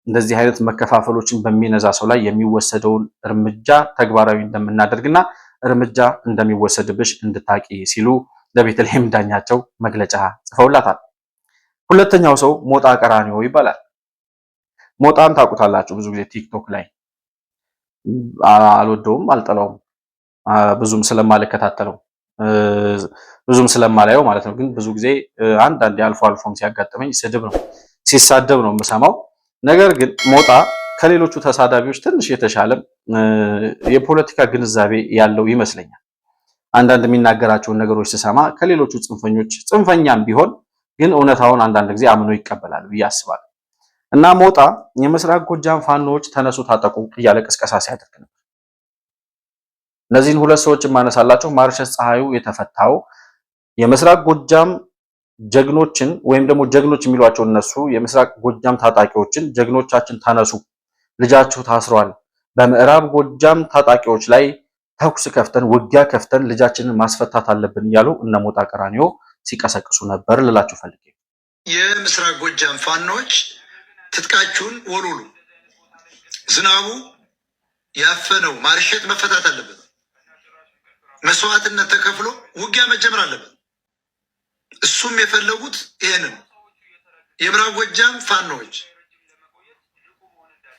እንደዚህ አይነት መከፋፈሎችን በሚነዛ ሰው ላይ የሚወሰደውን እርምጃ ተግባራዊ እንደምናደርግና እርምጃ እንደሚወሰድብሽ እንድታቂ ሲሉ ለቤተልሔም ዳኛቸው መግለጫ ጽፈውላታል። ሁለተኛው ሰው ሞጣ ቀራኒዮ ይባላል። ሞጣን ታውቁታላችሁ። ብዙ ጊዜ ቲክቶክ ላይ አልወደውም አልጠላውም፣ ብዙም ስለማልከታተለው ብዙም ስለማላየው ማለት ነው። ግን ብዙ ጊዜ አንዳንዴ አልፎ አልፎም ሲያጋጥመኝ ስድብ ነው ሲሳደብ ነው የምሰማው። ነገር ግን ሞጣ ከሌሎቹ ተሳዳቢዎች ትንሽ የተሻለ የፖለቲካ ግንዛቤ ያለው ይመስለኛል። አንዳንድ የሚናገራቸውን ነገሮች ስሰማ ከሌሎቹ ጽንፈኞች ጽንፈኛም ቢሆን ግን እውነታውን አንዳንድ ጊዜ አምኖ ይቀበላል ብዬ አስባለሁ። እና ሞጣ የምስራቅ ጎጃም ፋኖዎች ተነሱ ታጠቁ እያለ ቅስቀሳ ሲያደርግ ነበር። እነዚህን ሁለት ሰዎች ማነሳላቸው ማርሸት ፀሐዩ የተፈታው የምስራቅ ጎጃም ጀግኖችን ወይም ደግሞ ጀግኖች የሚሏቸው እነሱ የምስራቅ ጎጃም ታጣቂዎችን ጀግኖቻችን ተነሱ፣ ልጃችሁ ታስሯል፣ በምዕራብ ጎጃም ታጣቂዎች ላይ ተኩስ ከፍተን ውጊያ ከፍተን ልጃችንን ማስፈታት አለብን እያሉ እነ ሞጣ ቀራኒዮ ሲቀሰቅሱ ነበር ልላችሁ ፈልጌ። የምስራቅ ጎጃም ፋኖች ትጥቃችሁን ወሉሉ፣ ዝናቡ ያፈነው ማርሸት መፈታት አለበት፣ መስዋዕትነት ተከፍሎ ውጊያ መጀመር አለበት። እሱም የፈለጉት ይሄንን የምዕራብ ጎጃም ፋኖች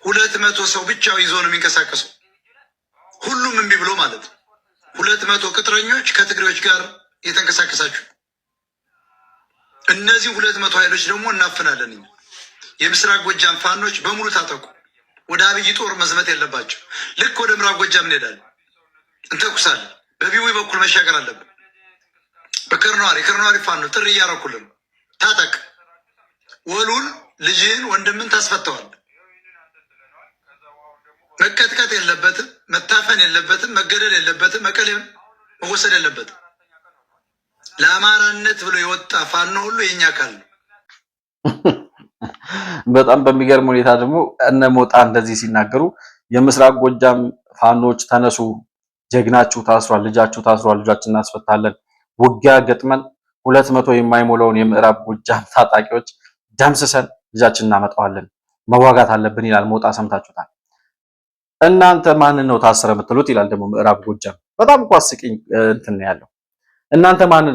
200 ሰው ብቻው ይዞ ነው የሚንቀሳቀሰው። ሁሉም እምቢ ብሎ ማለት ነው። 200 ቅጥረኞች ከትግሬዎች ጋር የተንቀሳቀሳችሁ እነዚህ 200 ኃይሎች ደግሞ እናፍናለን። የምስራቅ ጎጃም ፋኖች በሙሉ ታጠቁ። ወደ አብይ ጦር መዝመት የለባቸው። ልክ ወደ ምዕራብ ጎጃም እንሄዳለን፣ እንተኩሳለን። በቢዊ በኩል መሻገር አለብን። ከርኗሪ ፋኖ ጥሪ እያረኩልን ታጠቅ፣ ወሉል፣ ልጅህን ወንድምን ታስፈተዋል። መቀጥቀጥ የለበትም፣ መታፈን የለበትም፣ መገደል የለበትም፣ መቀሌም መወሰድ የለበትም። ለአማራነት ብሎ የወጣ ፋኖ ሁሉ የኛ አካል ነው። በጣም በሚገርም ሁኔታ ደግሞ እነ ሞጣ እንደዚህ ሲናገሩ የምስራቅ ጎጃም ፋኖች ተነሱ፣ ጀግናችሁ ታስሯል፣ ልጃችሁ ታስሯል፣ ልጃችንን እናስፈታለን፣ ውጊያ ገጥመን 200 የማይሞላውን የምዕራብ ጎጃም ታጣቂዎች ደምስሰን ልጃችንን እናመጣዋለን፣ መዋጋት አለብን ይላል ሞጣ። ሰምታችሁታል። እናንተ ማንን ነው ታሰረ የምትሉት ይላል ደግሞ ምዕራብ ጎጃም። በጣም እኮ አስቂኝ እንትን ነው ያለው። እናንተ ማንን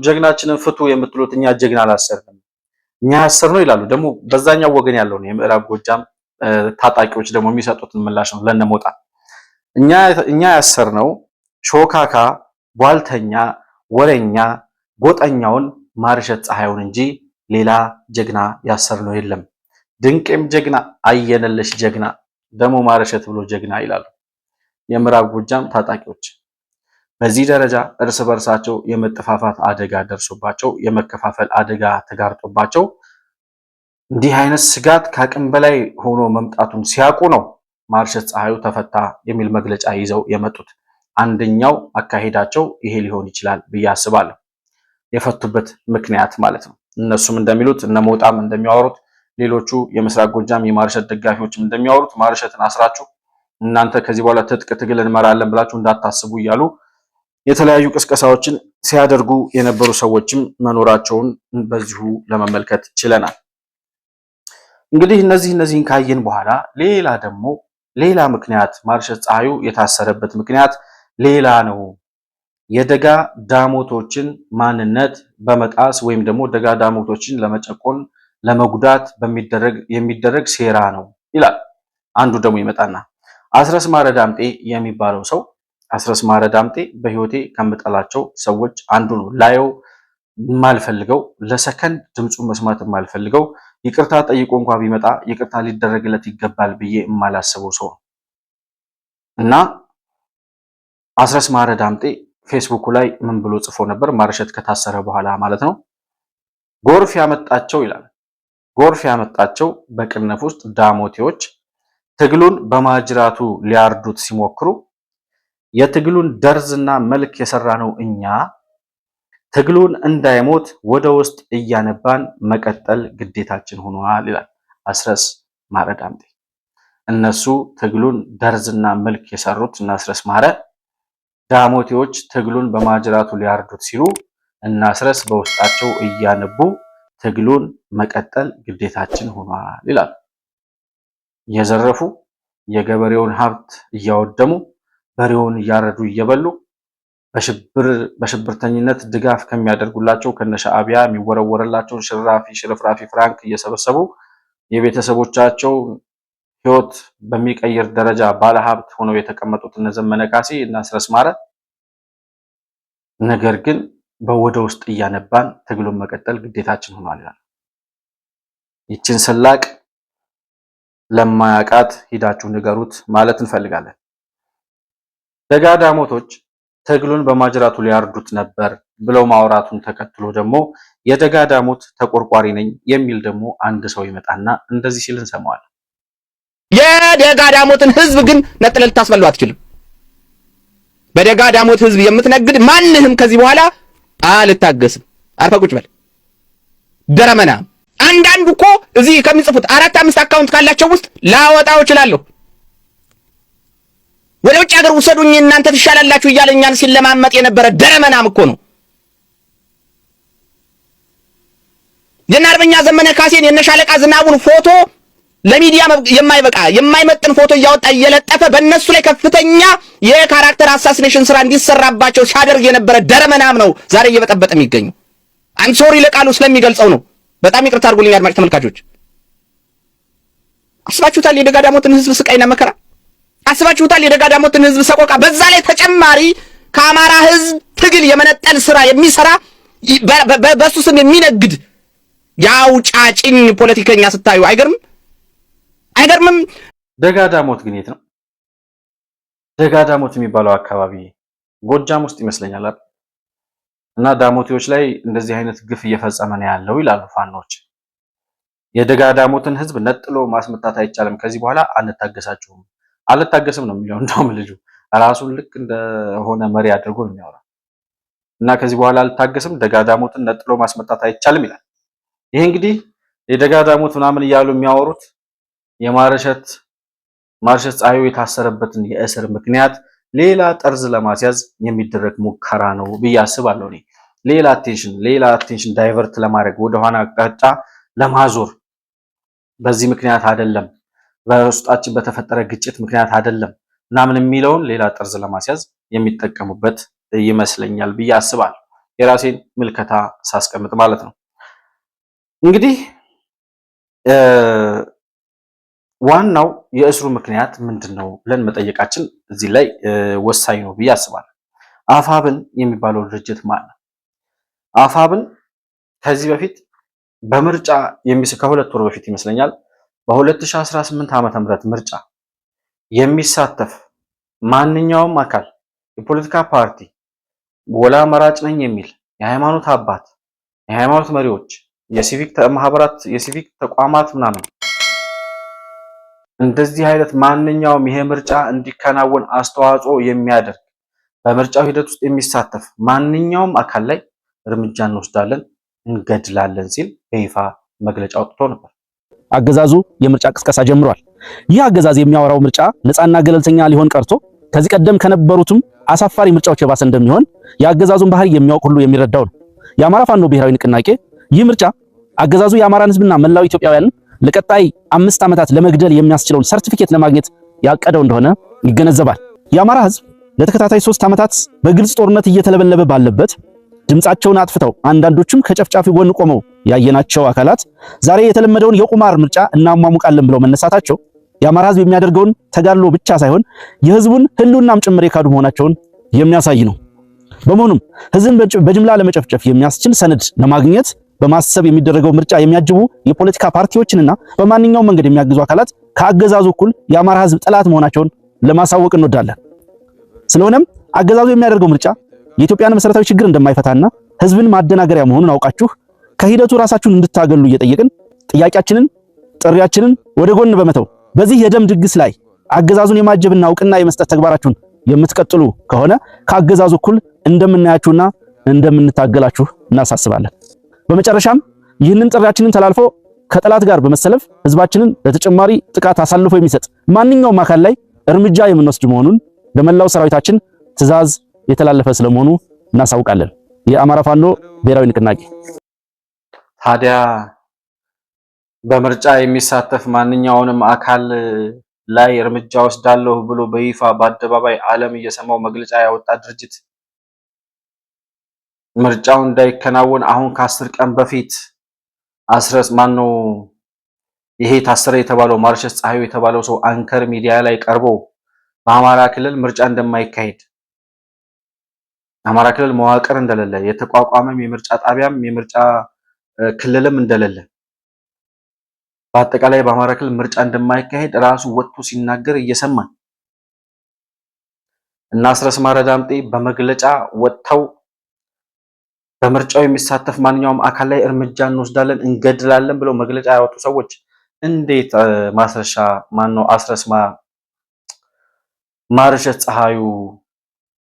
ጀግናችንን ፍቱ የምትሉት? እኛ ጀግና አላሰርንም፣ እኛ ያሰርነው ይላሉ። ደግሞ በዛኛው ወገን ያለው ነው የምዕራብ ጎጃም ታጣቂዎች ደግሞ የሚሰጡትን ምላሽ ነው ለነሞጣ። እኛ ያሰርነው ሾካካ፣ ቧልተኛ፣ ወረኛ፣ ጎጠኛውን ማርሸት ፀሐዩን እንጂ ሌላ ጀግና ያሰርነው የለም። ድንቄም ጀግና፣ አየነለሽ ጀግና፣ ደግሞ ማርሸት ብሎ ጀግና ይላሉ የምዕራብ ጎጃም ታጣቂዎች። በዚህ ደረጃ እርስ በርሳቸው የመጠፋፋት አደጋ ደርሶባቸው የመከፋፈል አደጋ ተጋርጦባቸው እንዲህ አይነት ስጋት ከአቅም በላይ ሆኖ መምጣቱን ሲያውቁ ነው ማርሸት ፀሐዩ ተፈታ የሚል መግለጫ ይዘው የመጡት። አንደኛው አካሄዳቸው ይሄ ሊሆን ይችላል ብዬ አስባለሁ። የፈቱበት ምክንያት ማለት ነው። እነሱም እንደሚሉት እነ ሞጣም እንደሚያወሩት ሌሎቹ የምስራቅ ጎጃም የማርሸት ደጋፊዎችም እንደሚያወሩት ማርሸትን አስራችሁ እናንተ ከዚህ በኋላ ትጥቅ ትግል እንመራለን ብላችሁ እንዳታስቡ እያሉ የተለያዩ ቅስቀሳዎችን ሲያደርጉ የነበሩ ሰዎችም መኖራቸውን በዚሁ ለመመልከት ችለናል። እንግዲህ እነዚህን ካየን በኋላ ሌላ ምክንያት ማርሸት ፀሐዩ የታሰረበት ምክንያት ሌላ ነው። የደጋ ዳሞቶችን ማንነት በመጣስ ወይም ደግሞ ደጋ ዳሞቶችን ለመጨቆን ለመጉዳት የሚደረግ ሴራ ነው ይላል። አንዱ ደግሞ ይመጣና አስረስ ማረ ዳምጤ የሚባለው ሰው አስረስ ማረ ዳምጤ በህይወቴ ከምጠላቸው ሰዎች አንዱ ነው። ላየው ማልፈልገው ለሰከንድ ድምፁን መስማት ማልፈልገው ይቅርታ ጠይቆ እንኳን ቢመጣ ይቅርታ ሊደረግለት ይገባል ብዬ የማላስበው ሰው እና አስረስ ማረ ዳምጤ ፌስቡክ ላይ ምን ብሎ ጽፎ ነበር? ማርሸት ከታሰረ በኋላ ማለት ነው። ጎርፍ ያመጣቸው ይላል። ጎርፍ ያመጣቸው በቅንፍ ውስጥ ዳሞቴዎች ትግሉን በማጅራቱ ሊያርዱት ሲሞክሩ የትግሉን ደርዝና መልክ የሰራ ነው እኛ ትግሉን እንዳይሞት ወደ ውስጥ እያነባን መቀጠል ግዴታችን ሆኗል ይላል አስረስ ማረ ዳምጤ። እነሱ ትግሉን ደርዝና መልክ የሰሩት እና አስረስ ማረ ዳሞቴዎች ትግሉን በማጅራቱ ሊያርዱት ሲሉ እና አስረስ በውስጣቸው እያነቡ ትግሉን መቀጠል ግዴታችን ሆኗል ይላል። እየዘረፉ የገበሬውን ሀብት እያወደሙ በሬውን እያረዱ እየበሉ በሽብርተኝነት ድጋፍ ከሚያደርጉላቸው ከነሻዕቢያ የሚወረወረላቸውን ሽርፍራፊ ፍራንክ እየሰበሰቡ የቤተሰቦቻቸው ህይወት በሚቀይር ደረጃ ባለሀብት ሆነው የተቀመጡት እነ ዘመነ ካሴ እና አስረስ ማረ ነገር ግን በወደ ውስጥ እያነባን ትግሉን መቀጠል ግዴታችን ሆኗል ይላል። ይችን ስላቅ ለማያውቃት ሂዳችሁ ንገሩት ማለት እንፈልጋለን። ደጋዳሞቶች ትግሉን በማጅራቱ ሊያርዱት ነበር ብለው ማውራቱን ተከትሎ ደግሞ የደጋዳሞት ተቆርቋሪ ነኝ የሚል ደግሞ አንድ ሰው ይመጣና እንደዚህ ሲል እንሰማዋለን። የደጋዳሞትን ህዝብ ግን ነጥለህ ልታስበለው አትችልም። በደጋዳሞት ህዝብ የምትነግድ ማንንም ከዚህ በኋላ አልታገስም። አርፈህ ቁጭ በል ደረመና። አንዳንዱ እኮ እዚህ ከሚጽፉት 4-5 አካውንት ካላቸው ውስጥ ላወጣው እችላለሁ። ወደ ውጭ ሀገር ውሰዱኝ እናንተ ትሻላላችሁ እያለኛል ሲለማመጥ የነበረ ደረመናም እኮ ነው። የእነ አርበኛ ዘመነ ካሴን የእነ ሻለቃ ዝናቡን ፎቶ ለሚዲያ የማይበቃ የማይመጥን ፎቶ እያወጣ እየለጠፈ በእነሱ ላይ ከፍተኛ የካራክተር አሳሲኔሽን ስራ እንዲሰራባቸው ሲያደርግ የነበረ ደረመናም ነው ዛሬ እየበጠበጠ የሚገኘው። አም ሶሪ ለቃሉ ስለሚገልጸው ነው። በጣም ይቅርታ አድርጉልኝ አድማጭ ተመልካቾች። አስባችሁታል የደጋዳሞትን ህዝብ ስቃይና መከራ? አስባችሁታል የደጋዳሞትን ህዝብ ሰቆቃ? በዛ ላይ ተጨማሪ ከአማራ ህዝብ ትግል የመነጠል ስራ የሚሰራ በሱ ስም የሚነግድ ያው ጫጭኝ ፖለቲከኛ ስታዩ አይገርምም? ደጋዳሞት ግን የት ነው? ደጋዳሞት የሚባለው አካባቢ ጎጃም ውስጥ ይመስለኛል አይደል? እና ዳሞቴዎች ላይ እንደዚህ አይነት ግፍ እየፈጸመ ነው ያለው ይላሉ ፋኖች። የደጋዳሞትን ህዝብ ነጥሎ ማስመታት አይቻልም፣ ከዚህ በኋላ አንታገሳችሁም። አልታገስም ነው የሚለው። እንደውም ልጁ ራሱን ልክ እንደሆነ መሪ አድርጎ ነው የሚያወራው። እና ከዚህ በኋላ አልታገስም፣ ደጋዳሞትን ነጥሎ ማስመታት አይቻልም ይላል። ይሄ እንግዲህ የደጋዳሞት ምናምን እያሉ የሚያወሩት የማርሸት ፀሐዩ የታሰረበትን የእስር ምክንያት ሌላ ጠርዝ ለማስያዝ የሚደረግ ሙከራ ነው ብዬ አስባለሁ። ሌላ አቴንሽን ዳይቨርት ለማድረግ ወደኋላ አቅጣጫ ለማዞር በዚህ ምክንያት አይደለም፣ በውስጣችን በተፈጠረ ግጭት ምክንያት አይደለም ምናምን የሚለውን ሌላ ጠርዝ ለማስያዝ የሚጠቀሙበት ይመስለኛል ብዬ አስባለሁ። የራሴን ምልከታ ሳስቀምጥ ማለት ነው። እንግዲህ ዋናው የእስሩ ምክንያት ምንድነው ብለን መጠየቃችን እዚህ ላይ ወሳኝ ነው ብዬ አስባለሁ። አፋብን የሚባለው ድርጅት ማለት ነው። አፋብን ከዚህ በፊት በምርጫ ከሁለት ወር በፊት ይመስለኛል በ2018 ዓመተ ምህረት ምርጫ የሚሳተፍ ማንኛውም አካል የፖለቲካ ፓርቲ ወላ መራጭ ነኝ የሚል የሃይማኖት አባት፣ የሃይማኖት መሪዎች፣ የሲቪክ ማህበራት፣ የሲቪክ ተቋማት ምናምን እንደዚህ አይነት ማንኛውም ይሄ ምርጫ እንዲከናወን አስተዋጽኦ የሚያደርግ በምርጫው ሂደት ውስጥ የሚሳተፍ ማንኛውም አካል ላይ እርምጃ እንወስዳለን፣ እንገድላለን ሲል በይፋ መግለጫ አውጥቶ ነበር። አገዛዙ የምርጫ ቅስቀሳ ጀምሯል። ይህ አገዛዝ የሚያወራው ምርጫ ነፃና ገለልተኛ ሊሆን ቀርቶ ከዚህ ቀደም ከነበሩትም አሳፋሪ ምርጫዎች የባሰ እንደሚሆን የአገዛዙን ባህሪ የሚያውቅ ሁሉ የሚረዳው ነው። የአማራ ፋኖ ብሔራዊ ንቅናቄ ይህ ምርጫ አገዛዙ የአማራን ህዝብና መላው ኢትዮጵያውያንን ለቀጣይ 5 ዓመታት ለመግደል የሚያስችለውን ሰርቲፊኬት ለማግኘት ያቀደው እንደሆነ ይገነዘባል። የአማራ ህዝብ ለተከታታይ 3 ዓመታት በግልጽ ጦርነት እየተለበለበ ባለበት ድምጻቸውን አጥፍተው አንዳንዶችም ከጨፍጫፊ ጎን ቆመው ያየናቸው አካላት ዛሬ የተለመደውን የቁማር ምርጫ እናሟሙቃለን ብለው መነሳታቸው የአማራ ህዝብ የሚያደርገውን ተጋድሎ ብቻ ሳይሆን የህዝቡን ህልውናም ጭምር የካዱ መሆናቸውን የሚያሳይ ነው። በመሆኑም ህዝብን በጅምላ ለመጨፍጨፍ የሚያስችል ሰነድ ለማግኘት በማሰብ የሚደረገው ምርጫ የሚያጅቡ የፖለቲካ ፓርቲዎችንና በማንኛውም መንገድ የሚያግዙ አካላት ከአገዛዙ እኩል የአማራ ህዝብ ጠላት መሆናቸውን ለማሳወቅ እንወዳለን። ስለሆነም አገዛዙ የሚያደርገው ምርጫ የኢትዮጵያን መሰረታዊ ችግር እንደማይፈታና ህዝብን ማደናገሪያ መሆኑን አውቃችሁ ከሂደቱ ራሳችሁን እንድታገሉ እየጠየቅን ጥያቄያችንን፣ ጥሪያችንን ወደ ጎን በመተው በዚህ የደም ድግስ ላይ አገዛዙን የማጀብና እውቅና የመስጠት ተግባራችሁን የምትቀጥሉ ከሆነ ከአገዛዙ እኩል እንደምናያችሁና እንደምንታገላችሁ እናሳስባለን። በመጨረሻም ይህንን ጥሪያችንን ተላልፎ ከጠላት ጋር በመሰለፍ ህዝባችንን ለተጨማሪ ጥቃት አሳልፎ የሚሰጥ ማንኛውም አካል ላይ እርምጃ የምንወስድ መሆኑን ለመላው ሰራዊታችን ትዕዛዝ የተላለፈ ስለመሆኑ እናሳውቃለን። የአማራ ፋኖ ብሔራዊ ንቅናቄ። ታዲያ በምርጫ የሚሳተፍ ማንኛውንም አካል ላይ እርምጃ ወስዳለሁ ብሎ በይፋ በአደባባይ ዓለም እየሰማው መግለጫ ያወጣ ድርጅት ምርጫው እንዳይከናወን አሁን ከ10 ቀን በፊት ይሄ ታሰረ የተባለው ማርሸት ፀሐዩ የተባለው ሰው አንከር ሚዲያ ላይ ቀርቦ በአማራ ክልል ምርጫ እንደማይካሄድ፣ አማራ ክልል መዋቅር እንደሌለ፣ የተቋቋመም የምርጫ ጣቢያም የምርጫ ክልልም እንደሌለ፣ በአጠቃላይ በአማራ ክልል ምርጫ እንደማይካሄድ ራሱ ወጥቶ ሲናገር እየሰማን እና አስረስ ማረ ዳምጤ በመግለጫ ወጥተው በምርጫው የሚሳተፍ ማንኛውም አካል ላይ እርምጃ እንወስዳለን፣ እንገድላለን ብለው መግለጫ ያወጡ ሰዎች እንዴት ማርሸት ፀሐዩ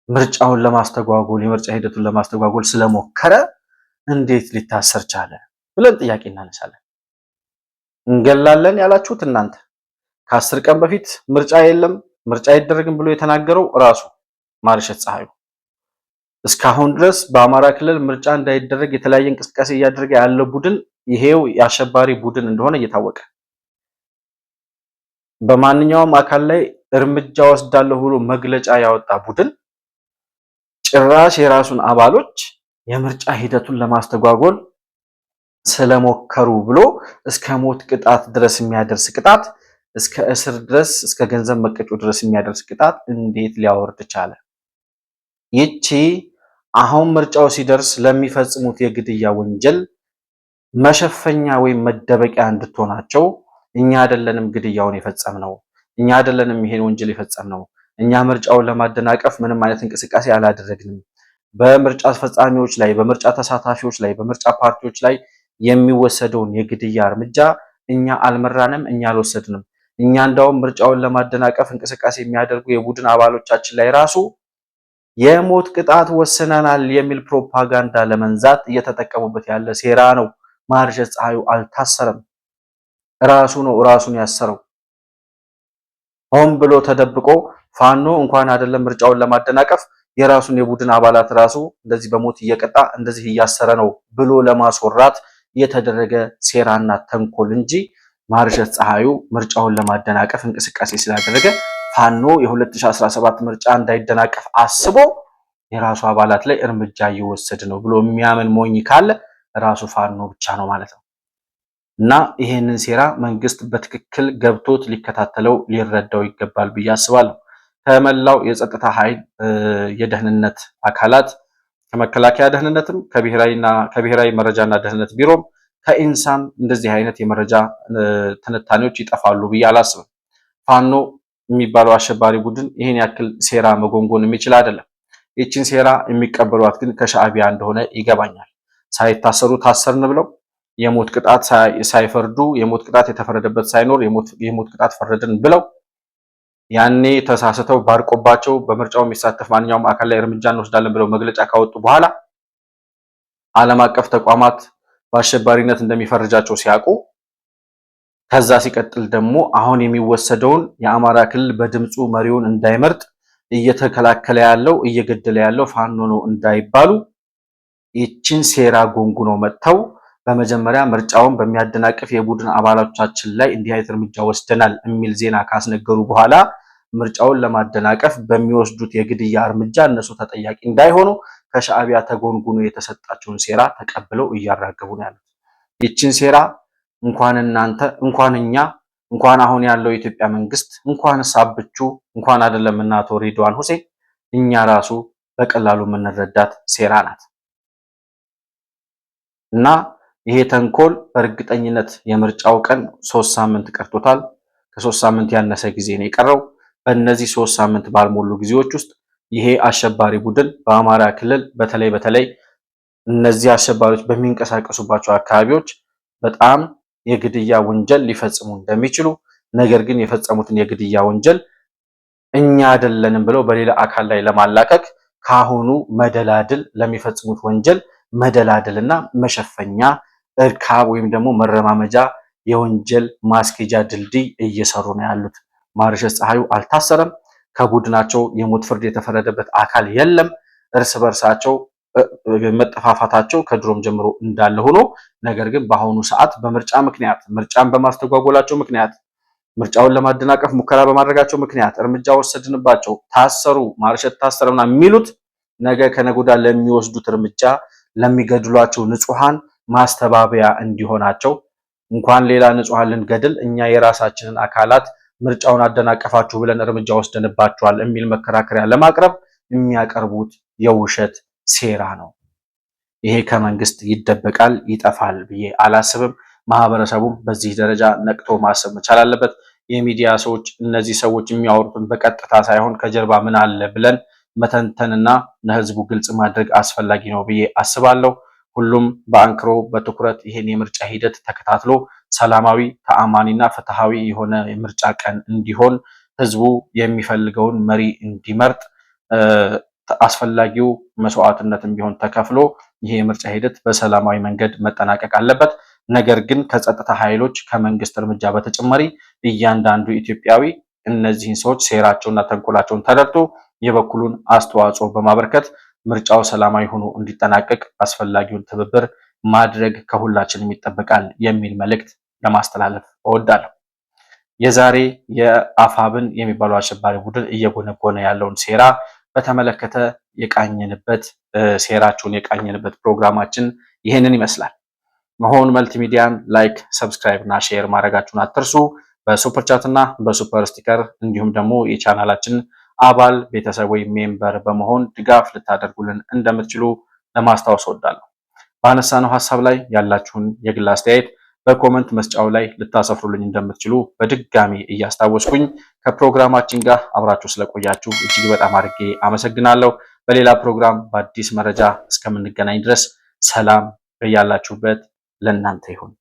ምርጫውን ለማስተጓጎል የምርጫ ሂደቱን ለማስተጓጎል ስለሞከረ እንዴት ሊታሰር ቻለ ብለን ጥያቄ እናነሳለን። እንገላለን ያላችሁት እናንተ፣ ከ10 ቀን በፊት ምርጫ የለም ምርጫ አይደረግም ብሎ የተናገረው ራሱ ማርሸት ፀሐዩ እስካሁን ድረስ በአማራ ክልል ምርጫ እንዳይደረግ የተለያየ እንቅስቃሴ እያደረገ ያለው ቡድን ይሄው የአሸባሪ ቡድን እንደሆነ እየታወቀ በማንኛውም አካል ላይ እርምጃ ወስዳለሁ ብሎ መግለጫ ያወጣ ቡድን ጭራሽ የራሱን አባሎች የምርጫ ሂደቱን ለማስተጓጎል ስለሞከሩ ብሎ እስከ ሞት ቅጣት ድረስ የሚያደርስ ቅጣት፣ እስከ እስር ድረስ እስከ ገንዘብ መቀጮ ድረስ የሚያደርስ ቅጣት እንዴት ሊያወርድ ቻለ? ይቺ አሁን ምርጫው ሲደርስ ለሚፈጽሙት የግድያ ወንጀል መሸፈኛ ወይም መደበቂያ እንድትሆናቸው እኛ አይደለንም ግድያውን የፈጸምነው፣ እኛ አይደለንም ይሄን ወንጀል የፈጸምነው፣ እኛ ምርጫውን ለማደናቀፍ ምንም አይነት እንቅስቃሴ አላደረግንም፣ በምርጫ አስፈጻሚዎች ላይ፣ በምርጫ ተሳታፊዎች ላይ፣ በምርጫ ፓርቲዎች ላይ የሚወሰደውን የግድያ እርምጃ እኛ አልመራንም፣ እኛ አልወሰድንም፣ እኛ እንዳውም ምርጫውን ለማደናቀፍ እንቅስቃሴ የሚያደርጉ የቡድን አባሎቻችን ላይ ራሱ የሞት ቅጣት ወስነናል የሚል ፕሮፓጋንዳ ለመንዛት እየተጠቀሙበት ያለ ሴራ ነው። ማርሸት ፀሐዩ አልታሰረም፣ ራሱ ነው ራሱን ያሰረው። ሆን ብሎ ተደብቆ ፋኖ እንኳን አይደለም ምርጫውን ለማደናቀፍ የራሱን የቡድን አባላት ራሱ እንደዚህ በሞት እየቀጣ እንደዚህ እያሰረ ነው ብሎ ለማስወራት የተደረገ ሴራና ተንኮል እንጂ ማርሸት ፀሐዩ ምርጫውን ለማደናቀፍ እንቅስቃሴ ስላደረገ ፋኖ የ2017 ምርጫ እንዳይደናቀፍ አስቦ የራሱ አባላት ላይ እርምጃ እየወሰደ ነው ብሎ የሚያምን ሞኝ ካለ ራሱ ፋኖ ብቻ ነው ማለት ነው። እና ይሄንን ሴራ መንግስት በትክክል ገብቶት ሊከታተለው ሊረዳው ይገባል ብዬ አስባለሁ። ከመላው የጸጥታ ኃይል የደህንነት አካላት ከመከላከያ ደህንነትም ከብሔራዊ መረጃና ደህንነት ቢሮም ከኢንሳም እንደዚህ አይነት የመረጃ ትንታኔዎች ይጠፋሉ ብዬ አላስብም። ፋኖ የሚባለው አሸባሪ ቡድን ይሄን ያክል ሴራ መጎንጎን የሚችል አይደለም። ይህችን ሴራ የሚቀበሏት ግን ከሻዕቢያ እንደሆነ ይገባኛል። ሳይታሰሩ ታሰርን ብለው የሞት ቅጣት ሳይፈርዱ የሞት ቅጣት የተፈረደበት ሳይኖር የሞት ቅጣት ፈረድን ብለው ያኔ ተሳስተው ባርቆባቸው በምርጫው የሚሳተፍ ማንኛውም አካል ላይ እርምጃ እንወስዳለን ብለው መግለጫ ካወጡ በኋላ ዓለም አቀፍ ተቋማት በአሸባሪነት እንደሚፈርጃቸው ሲያውቁ ከዛ ሲቀጥል ደግሞ አሁን የሚወሰደውን የአማራ ክልል በድምፁ መሪውን እንዳይመርጥ እየተከላከለ ያለው እየገደለ ያለው ፋኖ ነው እንዳይባሉ ይችን ሴራ ጎንጉነው መጥተው በመጀመሪያ ምርጫውን በሚያደናቅፍ የቡድን አባላቶቻችን ላይ እንዲህ አይነት እርምጃ ወስደናል የሚል ዜና ካስነገሩ በኋላ ምርጫውን ለማደናቀፍ በሚወስዱት የግድያ እርምጃ እነሱ ተጠያቂ እንዳይሆኑ ከሻዕቢያ ተጎንጉኖ የተሰጣቸውን ሴራ ተቀብለው እያራገቡ ነው ያሉት። ይችን ሴራ እንኳን እናንተ እንኳን እኛ እንኳን አሁን ያለው የኢትዮጵያ መንግስት እንኳን ሳብቹ እንኳን አይደለም እና አቶ ሬድዋን ሁሴን እኛ ራሱ በቀላሉ የምንረዳት ሴራ ናት እና ይሄ ተንኮል በእርግጠኝነት የምርጫው ቀን 3 ሳምንት ቀርቶታል። ከ3 ሳምንት ያነሰ ጊዜ ነው የቀረው። በእነዚህ 3 ሳምንት ባልሞሉ ጊዜዎች ውስጥ ይሄ አሸባሪ ቡድን በአማራ ክልል በተለይ እነዚህ አሸባሪዎች በሚንቀሳቀሱባቸው አካባቢዎች በጣም የግድያ ወንጀል ሊፈጽሙ እንደሚችሉ ነገር ግን የፈጸሙትን የግድያ ወንጀል እኛ አይደለንም ብለው በሌላ አካል ላይ ለማላከክ ካሁኑ መደላድል ለሚፈጽሙት ወንጀል መደላድልና መሸፈኛ እርካብ ወይም ደግሞ መረማመጃ የወንጀል ማስኬጃ ድልድይ እየሰሩ ነው ያሉት። ማርሸት ፀሐዩ አልታሰረም። ከቡድናቸው የሞት ፍርድ የተፈረደበት አካል የለም። እርስ በርሳቸው መጠፋፋታቸው ከድሮም ጀምሮ እንዳለ ሆኖ ነገር ግን በአሁኑ ሰዓት በምርጫ ምክንያት ምርጫን በማስተጓጎላቸው ምክንያት ምርጫውን ለማደናቀፍ ሙከራ በማድረጋቸው ምክንያት እርምጃ ወሰድንባቸው፣ ታሰሩ፣ ማርሸት ታሰረና የሚሉት ነገ ከነጎዳ ለሚወስዱት እርምጃ ለሚገድሏቸው ንጹሃን ማስተባበያ እንዲሆናቸው እንኳን ሌላ ንጹሃን ልንገድል እኛ የራሳችንን አካላት ምርጫውን አደናቀፋችሁ ብለን እርምጃ ወስደንባችኋል የሚል መከራከሪያ ለማቅረብ የሚያቀርቡት የውሸት ሴራ ነው። ይሄ ከመንግስት ይደበቃል ይጠፋል ብዬ አላስብም። ማህበረሰቡም በዚህ ደረጃ ነቅቶ ማሰብ መቻል አለበት። የሚዲያ ሰዎች እነዚህ ሰዎች የሚያወሩትን በቀጥታ ሳይሆን ከጀርባ ምን አለ ብለን መተንተንና ለህዝቡ ግልጽ ማድረግ አስፈላጊ ነው ብዬ አስባለሁ። ሁሉም በአንክሮ በትኩረት ይሄን የምርጫ ሂደት ተከታትሎ ሰላማዊ ተአማኒና ፍትሃዊ የሆነ የምርጫ ቀን እንዲሆን ህዝቡ የሚፈልገውን መሪ እንዲመርጥ አስፈላጊው መስዋዕትነትም ቢሆን ተከፍሎ ይሄ የምርጫ ሂደት በሰላማዊ መንገድ መጠናቀቅ አለበት። ነገር ግን ከጸጥታ ኃይሎች ከመንግስት እርምጃ በተጨማሪ እያንዳንዱ ኢትዮጵያዊ እነዚህን ሰዎች ሴራቸውና ተንኮላቸውን ተረድቶ የበኩሉን አስተዋጽኦ በማበርከት ምርጫው ሰላማዊ ሆኖ እንዲጠናቀቅ አስፈላጊውን ትብብር ማድረግ ከሁላችንም ይጠበቃል የሚል መልእክት ለማስተላለፍ እወዳለሁ። የዛሬ የአፋብን የሚባለው አሸባሪ ቡድን እየጎነጎነ ያለውን ሴራ በተመለከተ የቃኘንበት ሴራቸውን የቃኘንበት ፕሮግራማችን ይህንን ይመስላል። መሆን መልቲሚዲያን ላይክ፣ ሰብስክራይብ እና ሼር ማድረጋችሁን አትርሱ። በሱፐር ቻት እና በሱፐር ስቲከር እንዲሁም ደግሞ የቻናላችን አባል ቤተሰብ ወይም ሜምበር በመሆን ድጋፍ ልታደርጉልን እንደምትችሉ ለማስታወስ እወዳለሁ። ባነሳነው ሀሳብ ላይ ያላችሁን የግል አስተያየት በኮመንት መስጫው ላይ ልታሰፍሩልኝ እንደምትችሉ በድጋሚ እያስታወስኩኝ ከፕሮግራማችን ጋር አብራችሁ ስለቆያችሁ እጅግ በጣም አድርጌ አመሰግናለሁ። በሌላ ፕሮግራም በአዲስ መረጃ እስከምንገናኝ ድረስ ሰላም በያላችሁበት ለእናንተ ይሁን።